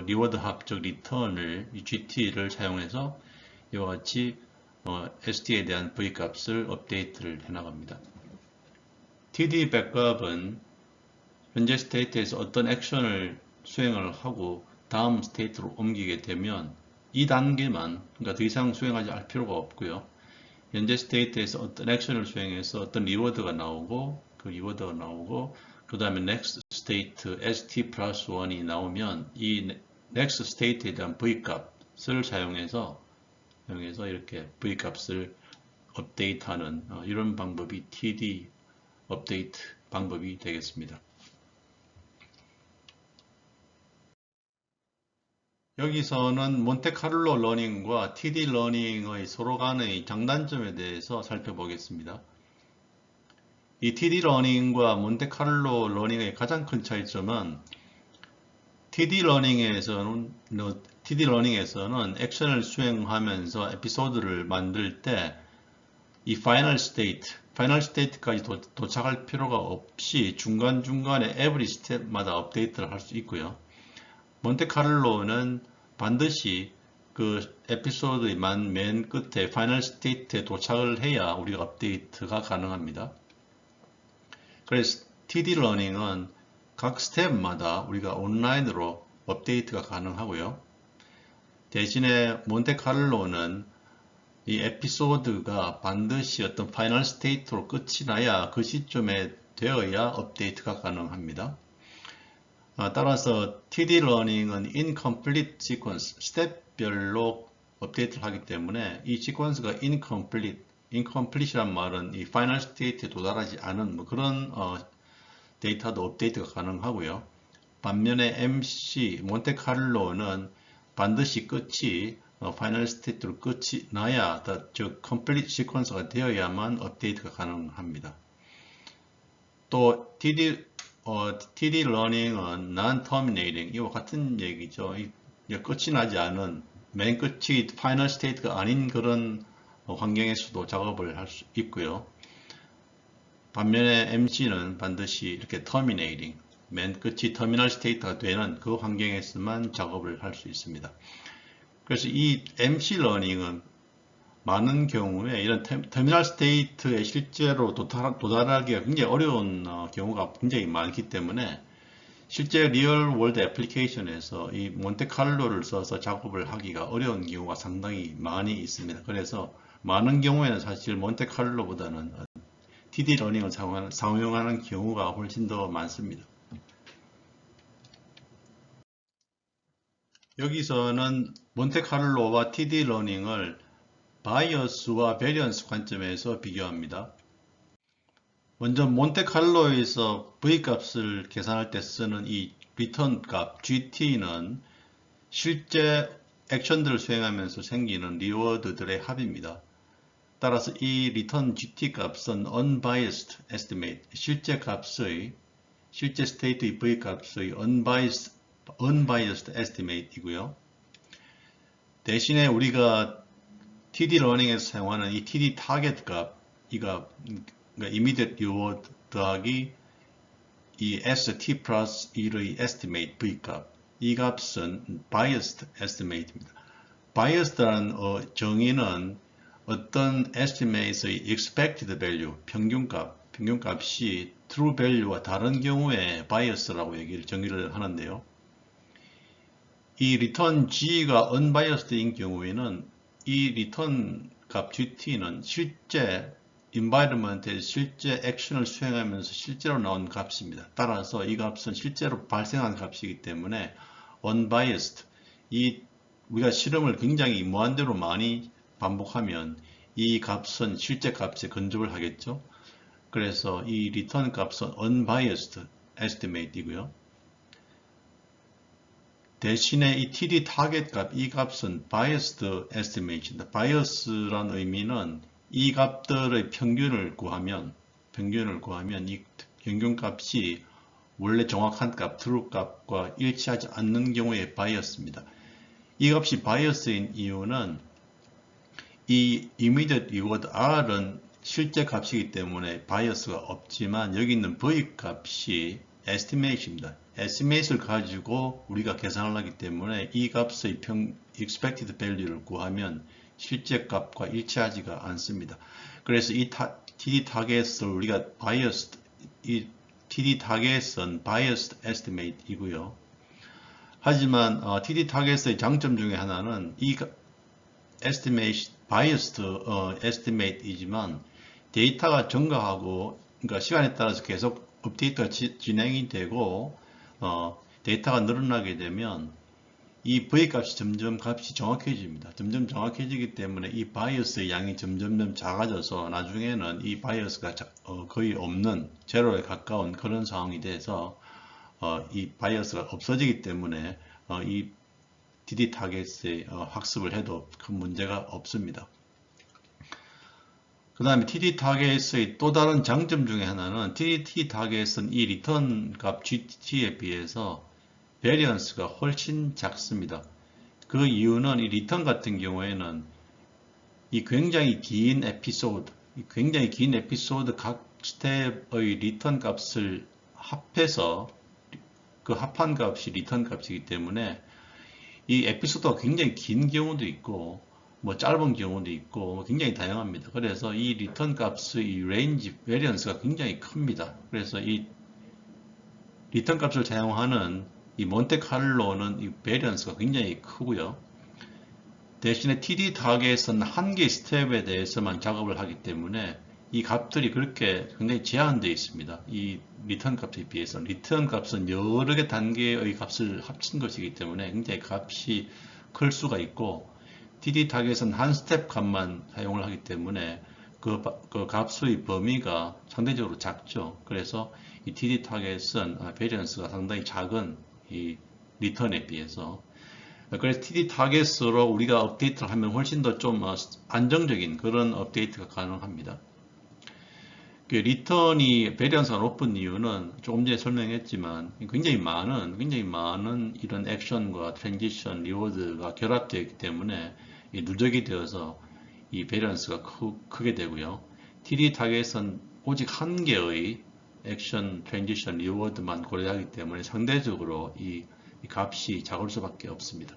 리워드 합적 리턴을 GT를 사용해서 이와 같이 st에 대한 v 값을 업데이트를 해나갑니다. td 백업은 현재 스테이트에서 어떤 액션을 수행을 하고 다음 스테이트로 옮기게 되면 이 단계만, 그러니까 더 이상 수행하지 않을 필요가 없고요. 현재 스테이트에서 어떤 액션을 수행해서 어떤 리워드가 나오고 그 다음에 next state st 플러스 1이 나오면 이 next state에 대한 v 값을 사용해서 이렇게 v 값을 업데이트하는 이런 방법이 td 업데이트 방법이 되겠습니다. 여기서는 몬테카를로 러닝과 TD 러닝의 서로 간의 장단점에 대해서 살펴보겠습니다. 이 TD 러닝과 몬테카를로 러닝의 가장 큰 차이점은 TD 러닝에서는 액션을 수행하면서 에피소드를 만들 때 이 파이널 스테이트까지 도착할 필요가 없이 중간중간에 every 스텝마다 업데이트를 할 수 있고요. 몬테카를로는 반드시 그 에피소드의 맨 끝에 파이널 스테이트에 도착을 해야 우리가 업데이트가 가능합니다. 그래서 TD 러닝은 각 스텝마다 우리가 온라인으로 업데이트가 가능하고요. 대신에 몬테카를로는 이 에피소드가 반드시 어떤 파이널 스테이트로 끝이 나야 그 시점에 되어야 업데이트가 가능합니다. 따라서 TD 러닝은 incomplete sequence, 스텝별로 업데이트를 하기 때문에 이 시퀀스가 incomplete이란 말은 이 파이널 스테이트에 도달하지 않은 그런 데이터도 업데이트가 가능하고요. 반면에 MC, 몬테카를로는 반드시 끝이 파이널 스테이트로 끝이 나야 즉 complete 시퀀스가 되어야만 업데이트가 가능합니다. 또 TD 러닝은 non-terminating 이와 같은 얘기죠. 끝이 나지 않은 맨 끝이 파이널 스테이트가 아닌 그런 환경에서도 작업을 할 수 있고요. 반면에 MC는 반드시 이렇게 terminating 맨 끝이 터미널 스테이트가 되는 그 환경에서만 작업을 할 수 있습니다. 그래서 이 MC 러닝은 많은 경우에 이런 터미널 스테이트에 실제로 도달하기가 굉장히 어려운 경우가 굉장히 많기 때문에 실제 리얼 월드 애플리케이션에서 이 몬테칼로를 써서 작업을 하기가 어려운 경우가 상당히 많이 있습니다. 그래서 많은 경우에는 사실 몬테칼로보다는 TD 러닝을 사용하는 경우가 훨씬 더 많습니다. 여기서는 몬테카를로와 TD 러닝을 바이어스와 베리언스 관점에서 비교합니다. 먼저 몬테칼로에서 V값을 계산할 때 쓰는 이 리턴 값 GT는 실제 액션들을 수행하면서 생기는 리워드들의 합입니다. 따라서 이 리턴 GT 값은 unbiased estimate, 실제 스테이트의 V값의 unbiased estimate이고요. 대신에 우리가 TD 러닝에서 사용하는 이 TD 타겟 값, 그러니까 immediate reward 더하기 이 ST 플러스 1의 estimate V 값, 이 값은 biased estimate입니다. biased라는 정의는 어떤 estimate의 expected value, 평균값이 true value와 다른 경우에 bias라고 정의를 하는데요. 이 return G가 unbiased인 경우에는 이 return 값 GT는 실제 environment에 실제 액션을 수행하면서 실제로 나온 값입니다. 따라서 이 값은 실제로 발생한 값이기 때문에 unbiased, 우리가 실험을 굉장히 무한대로 많이 반복하면 이 값은 실제 값에 근접을 하겠죠. 그래서 이 return 값은 unbiased estimate이고요. 대신에 이 TD 타겟 값, 이 값은 biased estimate입니다. bias라는 의미는 이 값들의 평균을 구하면 이 평균 값이 원래 정확한 값, true 값과 일치하지 않는 경우에 bias입니다. 이 값이 bias인 이유는 이 immediate reward R은 실제 값이기 때문에 bias가 없지만 여기 있는 V 값이 estimate입니다. estimate을 가지고 우리가 계산을 하기 때문에 이 값의 expected value를 구하면 실제 값과 일치하지가 않습니다. 그래서 이 TD 타겟을 우리가 biased, 이 TD 타겟은 biased estimate이고요. 하지만 TD 타겟의 장점 중에 하나는 이 estimate, biased estimate이지만 데이터가 증가하고, 그러니까 시간에 따라서 계속 업데이트가 진행이 되고 데이터가 늘어나게 되면 이 V 값이 점점 값이 정확해집니다. 점점 정확해지기 때문에 이 바이어스의 양이 점점 작아져서 나중에는 이 바이어스가 거의 없는 제로에 가까운 그런 상황이 돼서 이 바이어스가 없어지기 때문에 이 TD 타겟의 학습을 해도 큰 문제가 없습니다. 그 다음에 TD 타겟의 또 다른 장점 중에 하나는 TD 타겟은 이 리턴 값 GT에 비해서 베리언스가 훨씬 작습니다. 그 이유는 이 리턴 같은 경우에는 이 굉장히 긴 에피소드 각 스텝의 리턴 값을 합해서 그 합한 값이 리턴 값이기 때문에 이 에피소드가 굉장히 긴 경우도 있고 뭐 짧은 경우도 있고 굉장히 다양합니다. 그래서 이 리턴 값의 이 레인지 베리언스가 굉장히 큽니다. 그래서 이 리턴 값을 사용하는 이 몬테칼로는 이 베리언스가 굉장히 크고요. 대신에 TD 타겟은 한 개의 스텝에 대해서만 작업을 하기 때문에 이 값들이 그렇게 굉장히 제한되어 있습니다. 이 리턴 값에 비해서 리턴 값은 여러 개 단계의 값을 합친 것이기 때문에 굉장히 값이 클 수가 있고 TD 타겟은 한 스텝 값만 사용을 하기 때문에 그 값의 범위가 상대적으로 작죠. 그래서 이 TD 타겟은 베리언스가 상당히 작은 이 리턴에 비해서 그래서 TD 타겟으로 우리가 업데이트를 하면 훨씬 더 좀 안정적인 그런 업데이트가 가능합니다. 리턴이 베리언스가 높은 이유는 조금 전에 설명했지만 굉장히 많은 이런 액션과 트랜지션, 리워드가 결합되어 있기 때문에 누적이 되어서 이 베리언스가 크게 되고요. TD 타겟은 오직 한 개의 액션, 트랜지션, 리워드만 고려하기 때문에 상대적으로 이 값이 작을 수밖에 없습니다.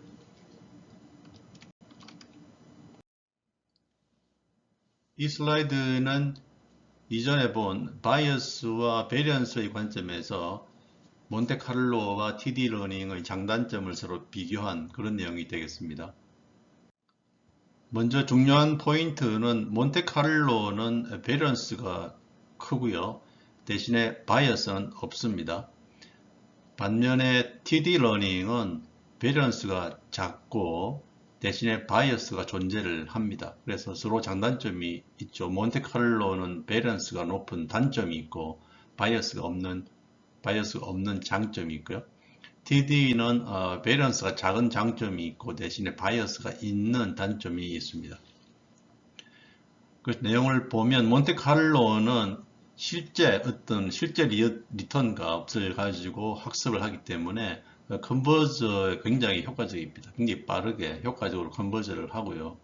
이 슬라이드는 이전에 본 바이어스와 베리언스의 관점에서 몬테카를로와 TD 러닝의 장단점을 서로 비교한 그런 내용이 되겠습니다. 먼저 중요한 포인트는 몬테카를로는 베리언스가 크고요. 대신에 바이어스는 없습니다. 반면에 TD 러닝은 베리언스가 작고 대신에 바이어스가 존재를 합니다. 그래서 서로 장단점이 있죠. 몬테칼로는 베리언스가 높은 단점이 있고 바이어스가 없는 장점이 있고요. TD는 베리언스가 작은 장점이 있고 대신에 바이어스가 있는 단점이 있습니다. 그 내용을 보면 몬테칼로는 실제 리턴 값을 가지고 학습을 하기 때문에 컨버저에 굉장히 효과적입니다. 굉장히 빠르게 효과적으로 컨버저를 하고요.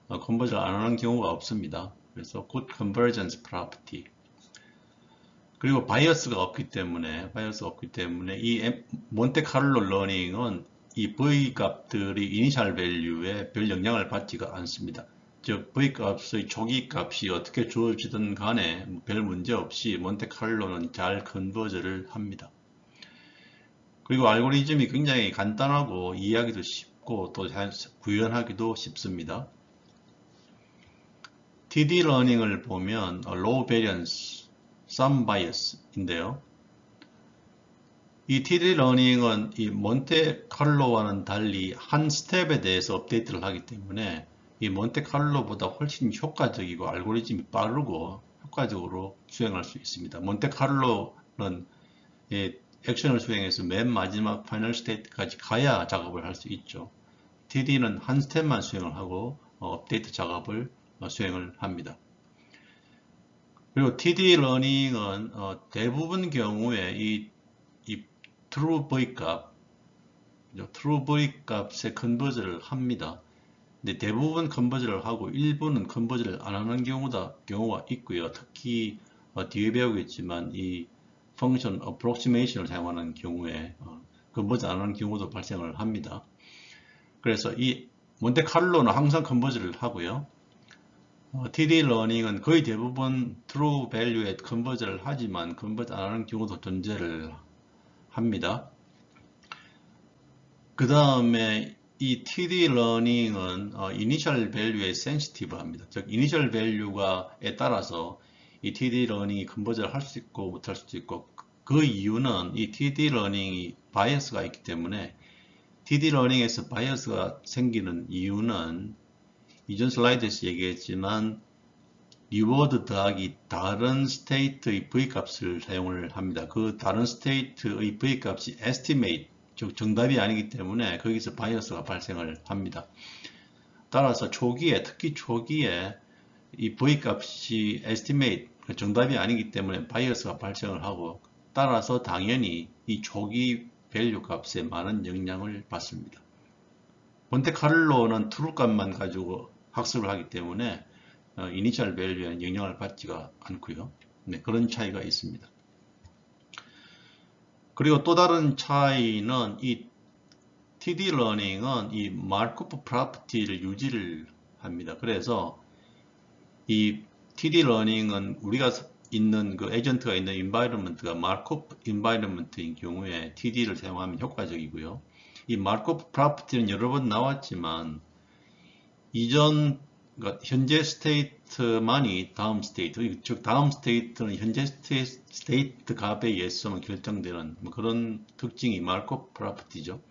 컨버저를 안 하는 경우가 없습니다. 그래서 good convergence property. 그리고 바이어스가 없기 때문에 이 몬테칼로 러닝은 이 V 값들이 이니셜 밸류에 별 영향을 받지가 않습니다. 즉 V 값의 초기 값이 어떻게 주어지든 간에 별 문제 없이 몬테칼로는 잘 컨버저를 합니다. 그리고 알고리즘이 굉장히 간단하고 이해하기도 쉽고 또 구현하기도 쉽습니다. TD 러닝을 보면 low variance, some bias인데요. 이 TD 러닝은 이 몬테칼로와는 달리 한 스텝에 대해서 업데이트를 하기 때문에 이 몬테칼로보다 훨씬 효과적이고 알고리즘이 빠르고 효과적으로 수행할 수 있습니다. 몬테칼로는 액션을 수행해서 맨 마지막 파이널 스테이트까지 가야 작업을 할 수 있죠. TD는 한 스텝만 수행을 하고 업데이트 작업을 수행을 합니다. 그리고 TD 러닝은 대부분 경우에 이 true V 값의 컨버저를 합니다. 근데 대부분 컨버저를 하고 일부는 컨버저를 안 하는 경우가 있고요. 특히 뒤에 배우겠지만 이 펑션 approximation을 사용하는 경우에 컨버저 안 하는 경우도 발생을 합니다. 그래서 이 몬테카를로는 항상 컨버즈를 하고요. TD 러닝은 거의 대부분 true value에 컨버즈를 하지만 컨버즈 안 하는 경우도 존재를 합니다. 그 다음에 이 TD 러닝은 initial value에 sensitive 합니다. 즉 initial value에 따라서 이 TD 러닝이 컨버즈를 할 수 있고 못할 수도 있고, 그 이유는 이 TD 러닝이 바이어스가 있기 때문에, TD 러닝에서 바이어스가 생기는 이유는 이전 슬라이드에서 얘기했지만 리워드 더하기 다른 스테이트의 V값을 사용을 합니다. 그 다른 스테이트의 V값이 estimate, 즉 정답이 아니기 때문에 거기서 바이어스가 발생을 합니다. 따라서 초기에, 특히 초기에 이 V값이 estimate, 정답이 아니기 때문에 바이어스가 발생을 하고, 따라서 당연히 이 초기 밸류 값에 많은 영향을 받습니다. 몬테카를로는 true 값만 가지고 학습을 하기 때문에 이니셜 밸류에는 영향을 받지가 않고요. 네, 그런 차이가 있습니다. 그리고 또 다른 차이는 이 TD 러닝은 이 마르코프 프로퍼티를 유지를 합니다. 그래서 이 TD 러닝은 우리가 있는 그 에이전트가 있는 인바이러먼트가 마르코프 인바이러먼트인 경우에 TD를 사용하면 효과적이고요. 이 마르코프 프로퍼티는 여러 번 나왔지만 이전, 그러니까 현재 스테이트만이 다음 스테이트, 즉 다음 스테이트는 현재 스테이트 값에 의해서만 결정되는 그런 특징이 마르코프 프로퍼티죠.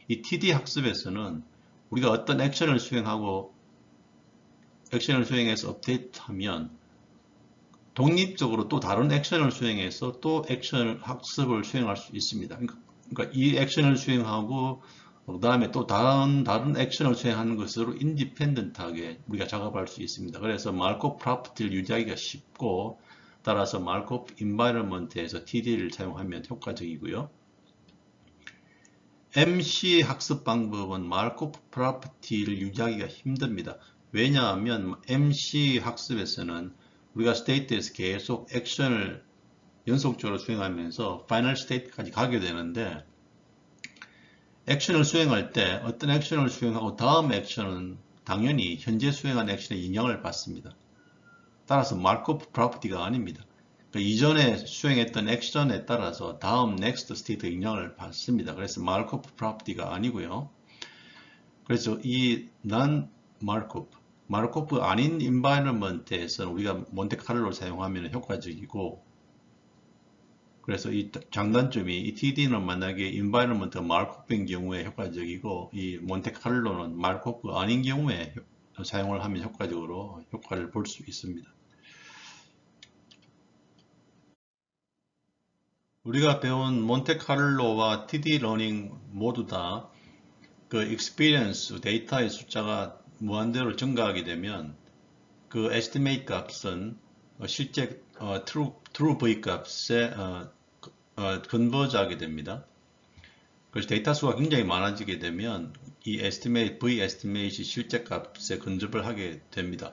이 TD 학습에서는 우리가 어떤 액션을 수행하고 액션을 수행해서 업데이트하면 독립적으로 또 다른 액션을 수행해서 또 액션을 학습을 수행할 수 있습니다. 그러니까 이 액션을 수행하고 그 다음에 또 다른 액션을 수행하는 것으로 인디펜던트하게 우리가 작업할 수 있습니다. 그래서 마르코프 프로퍼티를 유지하기가 쉽고, 따라서 마르코프 인바이러먼트에서 TD를 사용하면 효과적이고요. MC 학습 방법은 마르코프 프로퍼티를 유지하기가 힘듭니다. 왜냐하면 MC 학습에서는 우리가 스테이트에서 계속 액션을 연속적으로 수행하면서 파이널 스테이트까지 가게 되는데, 액션을 수행할 때 어떤 액션을 수행하고 다음 액션은 당연히 현재 수행한 액션에 영향을 받습니다. 따라서 마르코프 프로퍼티가 아닙니다. 그러니까 이전에 수행했던 액션에 따라서 다음 next state의 영향을 받습니다. 그래서 마르코프 프로퍼티가 아니고요. 그래서 이 non 마르코프 아닌 environment에서는 우리가 몬테카를로를 사용하면 효과적이고, 그래서 이 장단점이 이 TD는 만약에 environment 마르코프인 경우에 효과적이고, 이 몬테카를로는 마르코프 아닌 경우에 사용을 하면 효과적으로 효과를 볼 수 있습니다. 우리가 배운 몬테카를로와 TD 러닝 모두 다 그 experience 데이터의 숫자가 무한대로 증가하게 되면 그 estimate 값은 실제 true V 값에 컨버즈하게 됩니다. 그래서 데이터 수가 굉장히 많아지게 되면 이 estimate, V estimate이 실제 값에 근접을 하게 됩니다.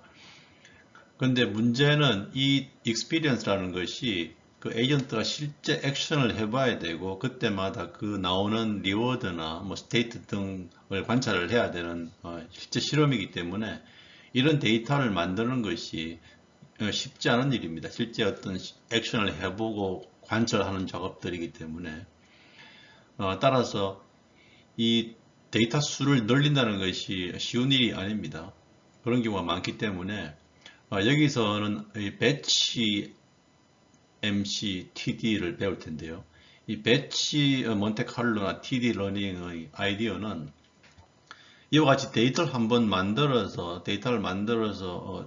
그런데 문제는 이 experience라는 것이 그 에이전트가 실제 액션을 해봐야 되고, 그때마다 그 나오는 리워드나 뭐 스테이트 등을 관찰을 해야 되는 실제 실험이기 때문에 이런 데이터를 만드는 것이 쉽지 않은 일입니다. 실제 어떤 액션을 해보고 관찰하는 작업들이기 때문에 따라서 이 데이터 수를 늘린다는 것이 쉬운 일이 아닙니다. 그런 경우가 많기 때문에 여기서는 이 배치 MC, TD를 배울 텐데요. 이 배치 몬테카를로나 TD 러닝의 아이디어는 이와 같이 데이터를 한번 만들어서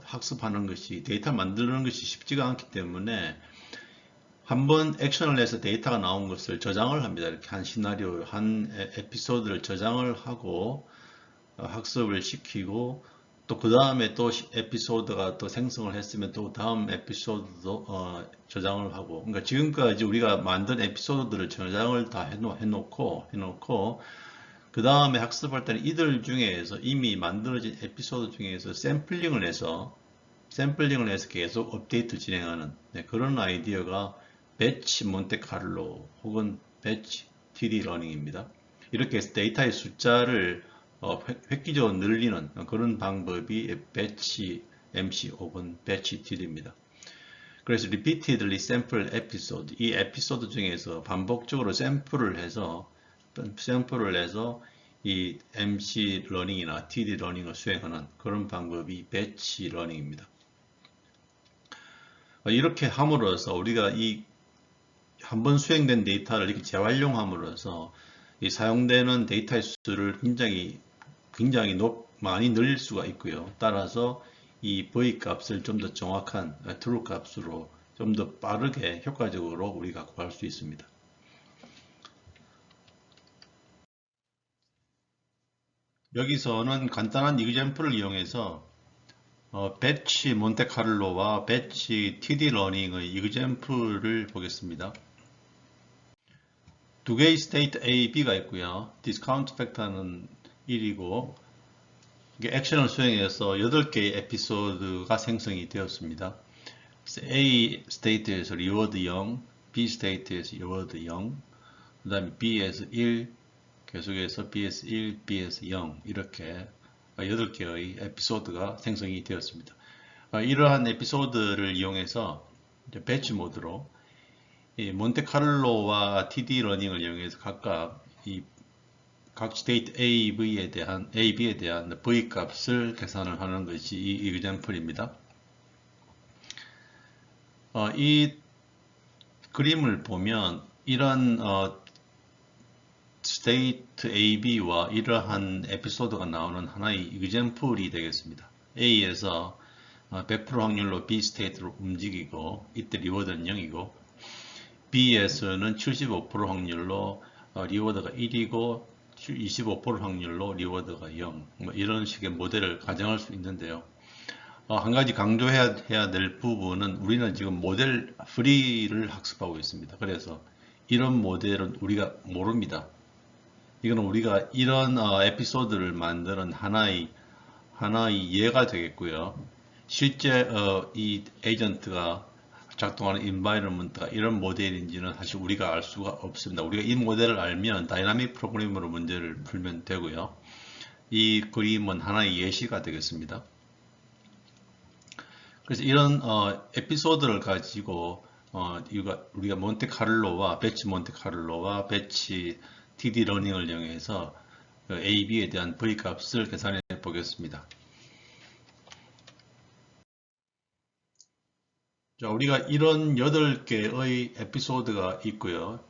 학습하는 것이, 데이터를 만드는 것이 쉽지가 않기 때문에 한번 액션을 해서 데이터가 나온 것을 저장을 합니다. 이렇게 한 시나리오, 한 에피소드를 저장을 하고 학습을 시키고, 또 그 다음에 또 에피소드가 또 생성을 했으면 또 다음 에피소드도 저장을 하고, 그러니까 지금까지 우리가 만든 에피소드들을 저장을 다 해놓고 그 다음에 학습할 때는 이들 중에서 이미 만들어진 에피소드 중에서 샘플링을 해서 계속 업데이트 진행하는 그런 아이디어가 배치 몬테카를로 혹은 배치 TD 러닝입니다. 이렇게 해서 데이터의 숫자를 획기적으로 늘리는 그런 방법이 배치 MC 혹은 배치 TD입니다. 그래서 repeatedly sample episode, 이 에피소드 중에서 반복적으로 샘플을 해서 이 MC 러닝이나 TD 러닝을 수행하는 그런 방법이 배치 러닝입니다. 이렇게 함으로써 우리가 이 한번 수행된 데이터를 이렇게 재활용함으로써 이 사용되는 데이터의 수를 굉장히 많이 늘릴 수가 있고요. 따라서 이 V 값을 좀 더 정확한 true 값으로 좀 더 빠르게 효과적으로 우리가 구할 수 있습니다. 여기서는 간단한 이그젬플을 이용해서 배치 몬테카를로와 배치 TD 러닝의 이그젬플을 보겠습니다. 두 개의 스테이트 A, B가 있고요. 디스카운트 팩터는 1이고 액션을 수행해서 8개의 에피소드가 생성이 되었습니다. A 스테이트에서 리워드 0, B 스테이트에서 리워드 0, 그 다음에 B에서 1, 계속해서 B에서 1, B에서 0 이렇게 8개의 에피소드가 생성이 되었습니다. 이러한 에피소드를 이용해서 배치 모드로 이 몬테카를로와 TD 러닝을 이용해서 각각 각 스테이트 A, B에 대한 V 값을 계산을 하는 것이 이 이그젬플입니다. 이 그림을 보면 이런 스테이트 A, B와 이러한 에피소드가 나오는 하나의 이그젬플이 되겠습니다. A에서 100% 확률로 B 스테이트로 움직이고 이때 리워드는 0이고 B에서는 75% 확률로 리워드가 1이고 25% 확률로 리워드가 0 이런 식의 모델을 가정할 수 있는데요. 한 가지 강조해야 될 부분은 우리는 지금 모델 프리를 학습하고 있습니다. 그래서 이런 모델은 우리가 모릅니다. 이거는 우리가 이런 에피소드를 만드는 하나의 예가 되겠고요. 실제 이 에이전트가 작동하는 environment가 이런 모델인지는 사실 우리가 알 수가 없습니다. 우리가 이 모델을 알면 다이나믹 프로그램으로 문제를 풀면 되고요. 이 그림은 하나의 예시가 되겠습니다. 그래서 이런 에피소드를 가지고 우리가 배치 몬테카를로와 배치 TD 러닝을 이용해서 A, B에 대한 V 값을 계산해 보겠습니다. 자, 우리가 이런 8개의 에피소드가 있고요.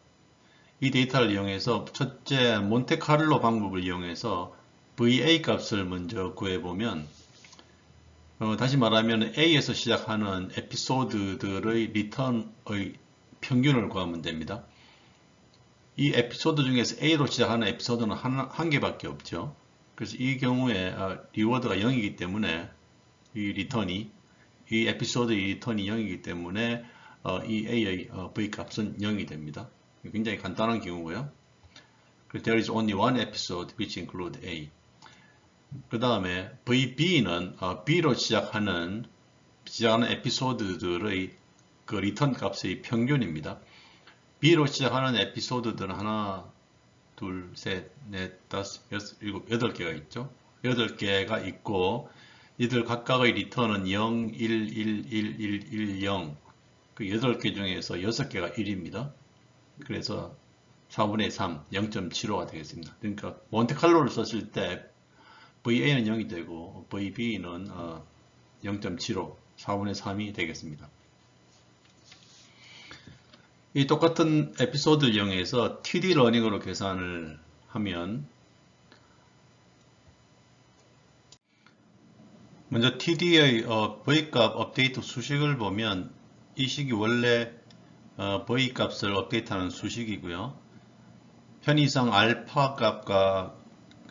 이 데이터를 이용해서 첫째 몬테카를로 방법을 이용해서 VA 값을 먼저 구해보면 다시 말하면 A에서 시작하는 에피소드들의 리턴의 평균을 구하면 됩니다. 이 에피소드 중에서 A로 시작하는 에피소드는 한 개밖에 없죠. 그래서 이 경우에 리워드가 0이기 때문에 이 에피소드의 리턴이 0이기 때문에 이 A의 V 값은 0이 됩니다. 굉장히 간단한 경우고요. There is only one episode which include A. 그 다음에 VB는 B로 시작하는 에피소드들의 그 리턴 값의 평균입니다. B로 시작하는 에피소드들은 하나, 둘, 셋, 넷, 다섯, 여섯, 일곱, 8개가 있죠. 8개가 있고 이들 각각의 리턴은 0, 1, 1, 1, 1, 1, 0. 그 8개 중에서 6개가 1입니다. 그래서 4분의 3, 0.75가 되겠습니다. 그러니까 몬테칼로를 썼을 때 VA는 0이 되고 VB는 0.75, 4분의 3이 되겠습니다. 이 똑같은 에피소드를 이용해서 TD 러닝으로 계산을 하면 먼저 TD의 V값 업데이트 수식을 보면 이 식이 원래 V값을 업데이트하는 수식이고요. 편의상 알파 값과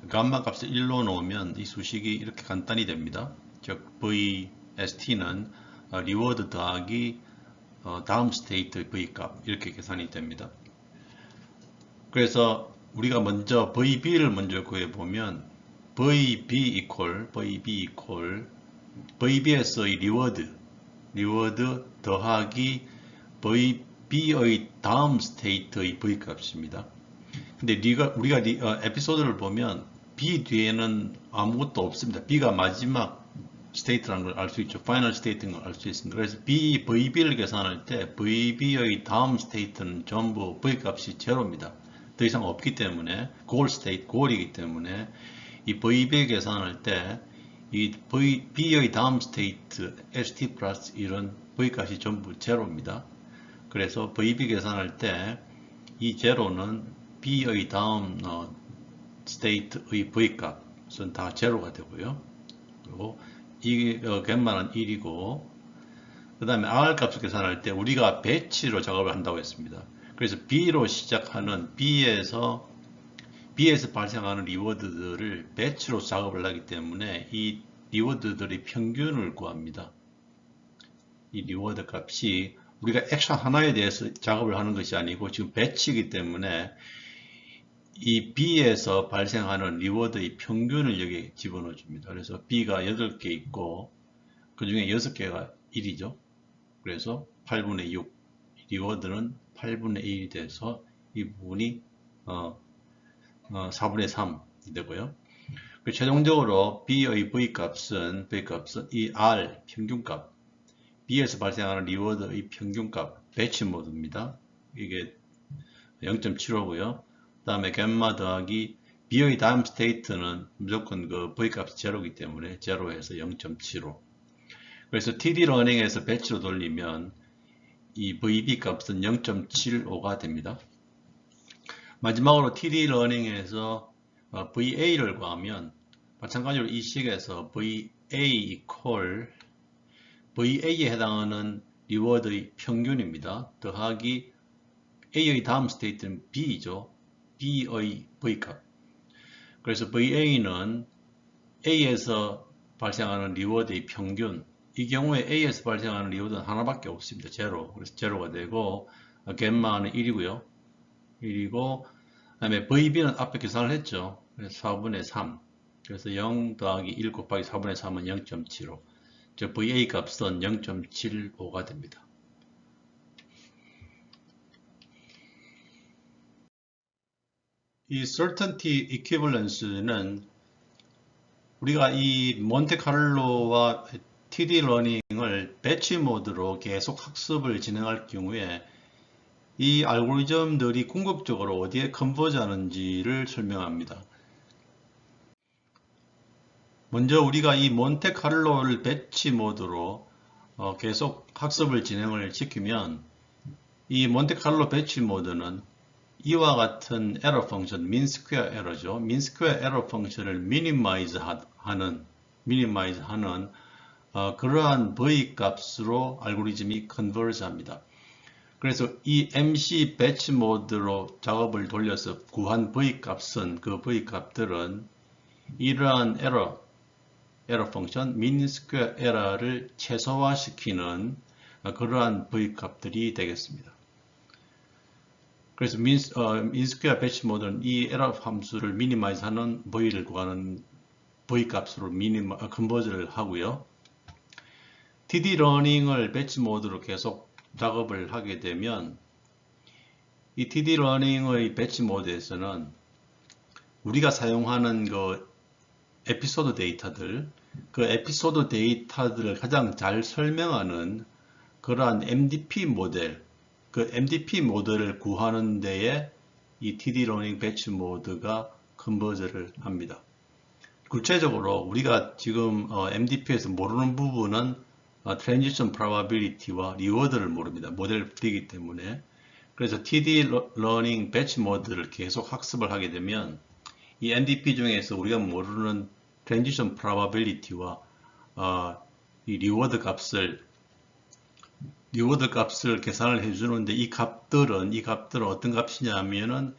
감마 값을 1로 놓으면 이 수식이 이렇게 간단히 됩니다. 즉 VST는 리워드 더하기 다음 스테이트 V값 이렇게 계산이 됩니다. 그래서 우리가 먼저 VB를 먼저 구해보면 VB VB에서의 리워드 더하기 VB의 다음 스테이트의 V값입니다. 근데 우리가 에피소드를 보면 B 뒤에는 아무것도 없습니다. B가 마지막 스테이트라는 걸 알 수 있죠. 파이널 스테이트인 걸 알 수 있습니다. 그래서 VB를 계산할 때 VB의 다음 스테이트는 전부 V 값이 제로입니다. 더 이상 없기 때문에 골 스테이트, 골이기 때문에 이 VB 계산할 때 이 B의 다음 스테이트 ST 플러스 1은 V 값이 전부 제로입니다. 그래서 VB 계산할 때 이 제로는 B의 다음 스테이트의 V 값은 다 제로가 되고요. 그리고 이 갰마는 1이고 그 다음에 R 값을 계산할 때 우리가 배치로 작업을 한다고 했습니다. 그래서 B로 시작하는 B에서 발생하는 리워드들을 배치로 작업을 하기 때문에 이 리워드들의 평균을 구합니다. 이 리워드 값이 우리가 액션 하나에 대해서 작업을 하는 것이 아니고 지금 배치이기 때문에 이 B에서 발생하는 리워드의 평균을 여기 집어넣어 줍니다. 그래서 B가 8개 있고 그 중에 6개가 1이죠. 그래서 8분의 6 리워드는 8분의 1이 돼서 이 부분이 4분의 3이 되고요. 최종적으로 B의 V값은 이 R 평균값, B에서 발생하는 리워드의 평균값, 배치 모드입니다. 이게 0.75고요. 그 다음에 갰마 더하기 B의 다음 스테이트는 무조건 그 V값이 제로이기 때문에 제로에서 0.75. 그래서 TD 러닝에서 배치로 돌리면 이 VB 값은 0.75가 됩니다. 마지막으로 TD 러닝에서 VA를 구하면 마찬가지로 이 식에서 VA equal VA에 해당하는 리워드의 평균입니다. 더하기 A의 다음 스테이트는 B이죠. B의 V값. 그래서 VA는 A에서 발생하는 리워드의 평균. 이 경우에 A에서 발생하는 리워드는 하나밖에 없습니다. 제로. 그래서 제로가 되고 갰마는 1이고요. 1이고 그다음에 VB는 앞에 계산을 했죠. 그래서 4분의 3. 그래서 0 더하기 1 곱하기 4분의 3은 0.75. 즉 VA 값은 0.75가 됩니다. 이 certainty equivalence는 우리가 이 몬테카를로와 TD 러닝을 배치 모드로 계속 학습을 진행할 경우에 이 알고리즘들이 궁극적으로 어디에 컨버지 하는지를 설명합니다. 먼저 우리가 이 몬테카를로를 배치 모드로 계속 학습을 진행을 시키면 이 몬테카를로 배치 모드는 이와 같은 에러 펑션, 민스퀘어 에러죠. 민스퀘어 에러 펑션을 미니마이즈 하는 그러한 V 값으로 알고리즘이 컨버지 합니다. 그래서 이 MC 배치 모드로 작업을 돌려서 구한 V 값은 그 V 값들은 이러한 에러 펑션, 민스퀘어 에러를 최소화시키는 그러한 V 값들이 되겠습니다. 그래서 민스퀘어 배치 모드는 이 에러 함수를 미니마이즈 하는 V를 구하는 V 값으로 컨버즈를 하고요. TD 러닝을 배치 모드로 계속 작업을 하게 되면 이 TD 러닝의 배치 모드에서는 우리가 사용하는 그 에피소드 데이터들, 그 에피소드 데이터들을 가장 잘 설명하는 그러한 MDP 모델, 그 MDP 모델을 구하는 데에 이 TD 러닝 배치 모드가 컨버저를 합니다. 구체적으로 우리가 지금 MDP에서 모르는 부분은 트랜지션 프로바빌리티와 리워드를 모릅니다. 모델을 풀이기 때문에. 그래서 TD 러닝 배치 모드를 계속 학습을 하게 되면 이 MDP 중에서 우리가 모르는 트랜지션 프로바빌리티와 이 리워드 값을 계산을 해주는데 이 값들은 어떤 값이냐 하면은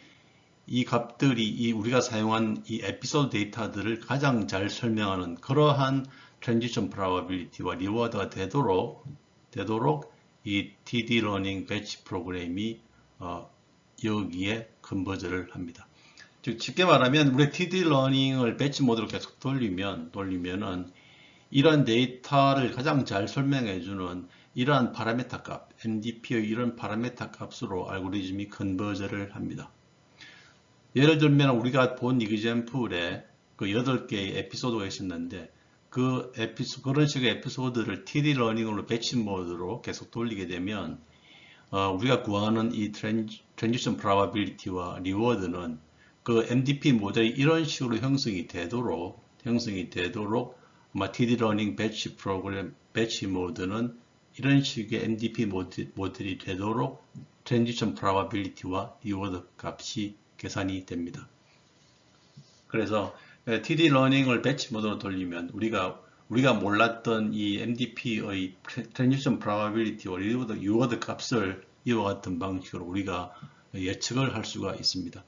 이 값들이 우리가 사용한 이 에피소드 데이터들을 가장 잘 설명하는 그러한 트랜지션 프로바빌리티와 리워드가 되도록 이 TD 러닝 배치 프로그램이 여기에 컨버저를 합니다. 즉 쉽게 말하면 우리 TD 러닝을 배치 모드로 계속 돌리면은 이런 데이터를 가장 잘 설명해 주는 이러한 파라메타 값, MDP의 이런 파라메타 값으로 알고리즘이 컨버저를 합니다. 예를 들면 우리가 본 이그젬플에 그 8개의 에피소드가 있었는데 그런 식의 에피소드를 TD 러닝으로 배치 모드로 계속 돌리게 되면 우리가 구하는 이 트랜지션 프로바빌리티와 리워드는 그 MDP 모델이 이런 식으로 형성이 되도록 아마 TD 러닝 배치 프로그램 배치 모드는 이런 식의 MDP 모델이 되도록 트랜지션 프로바빌리티와 리워드 값이 계산이 됩니다. 그래서 TD 러닝을 배치 모드로 돌리면 우리가 몰랐던 이 MDP의 트랜지션 프로바빌리티와 리워드 값을 이와 같은 방식으로 우리가 예측을 할 수가 있습니다.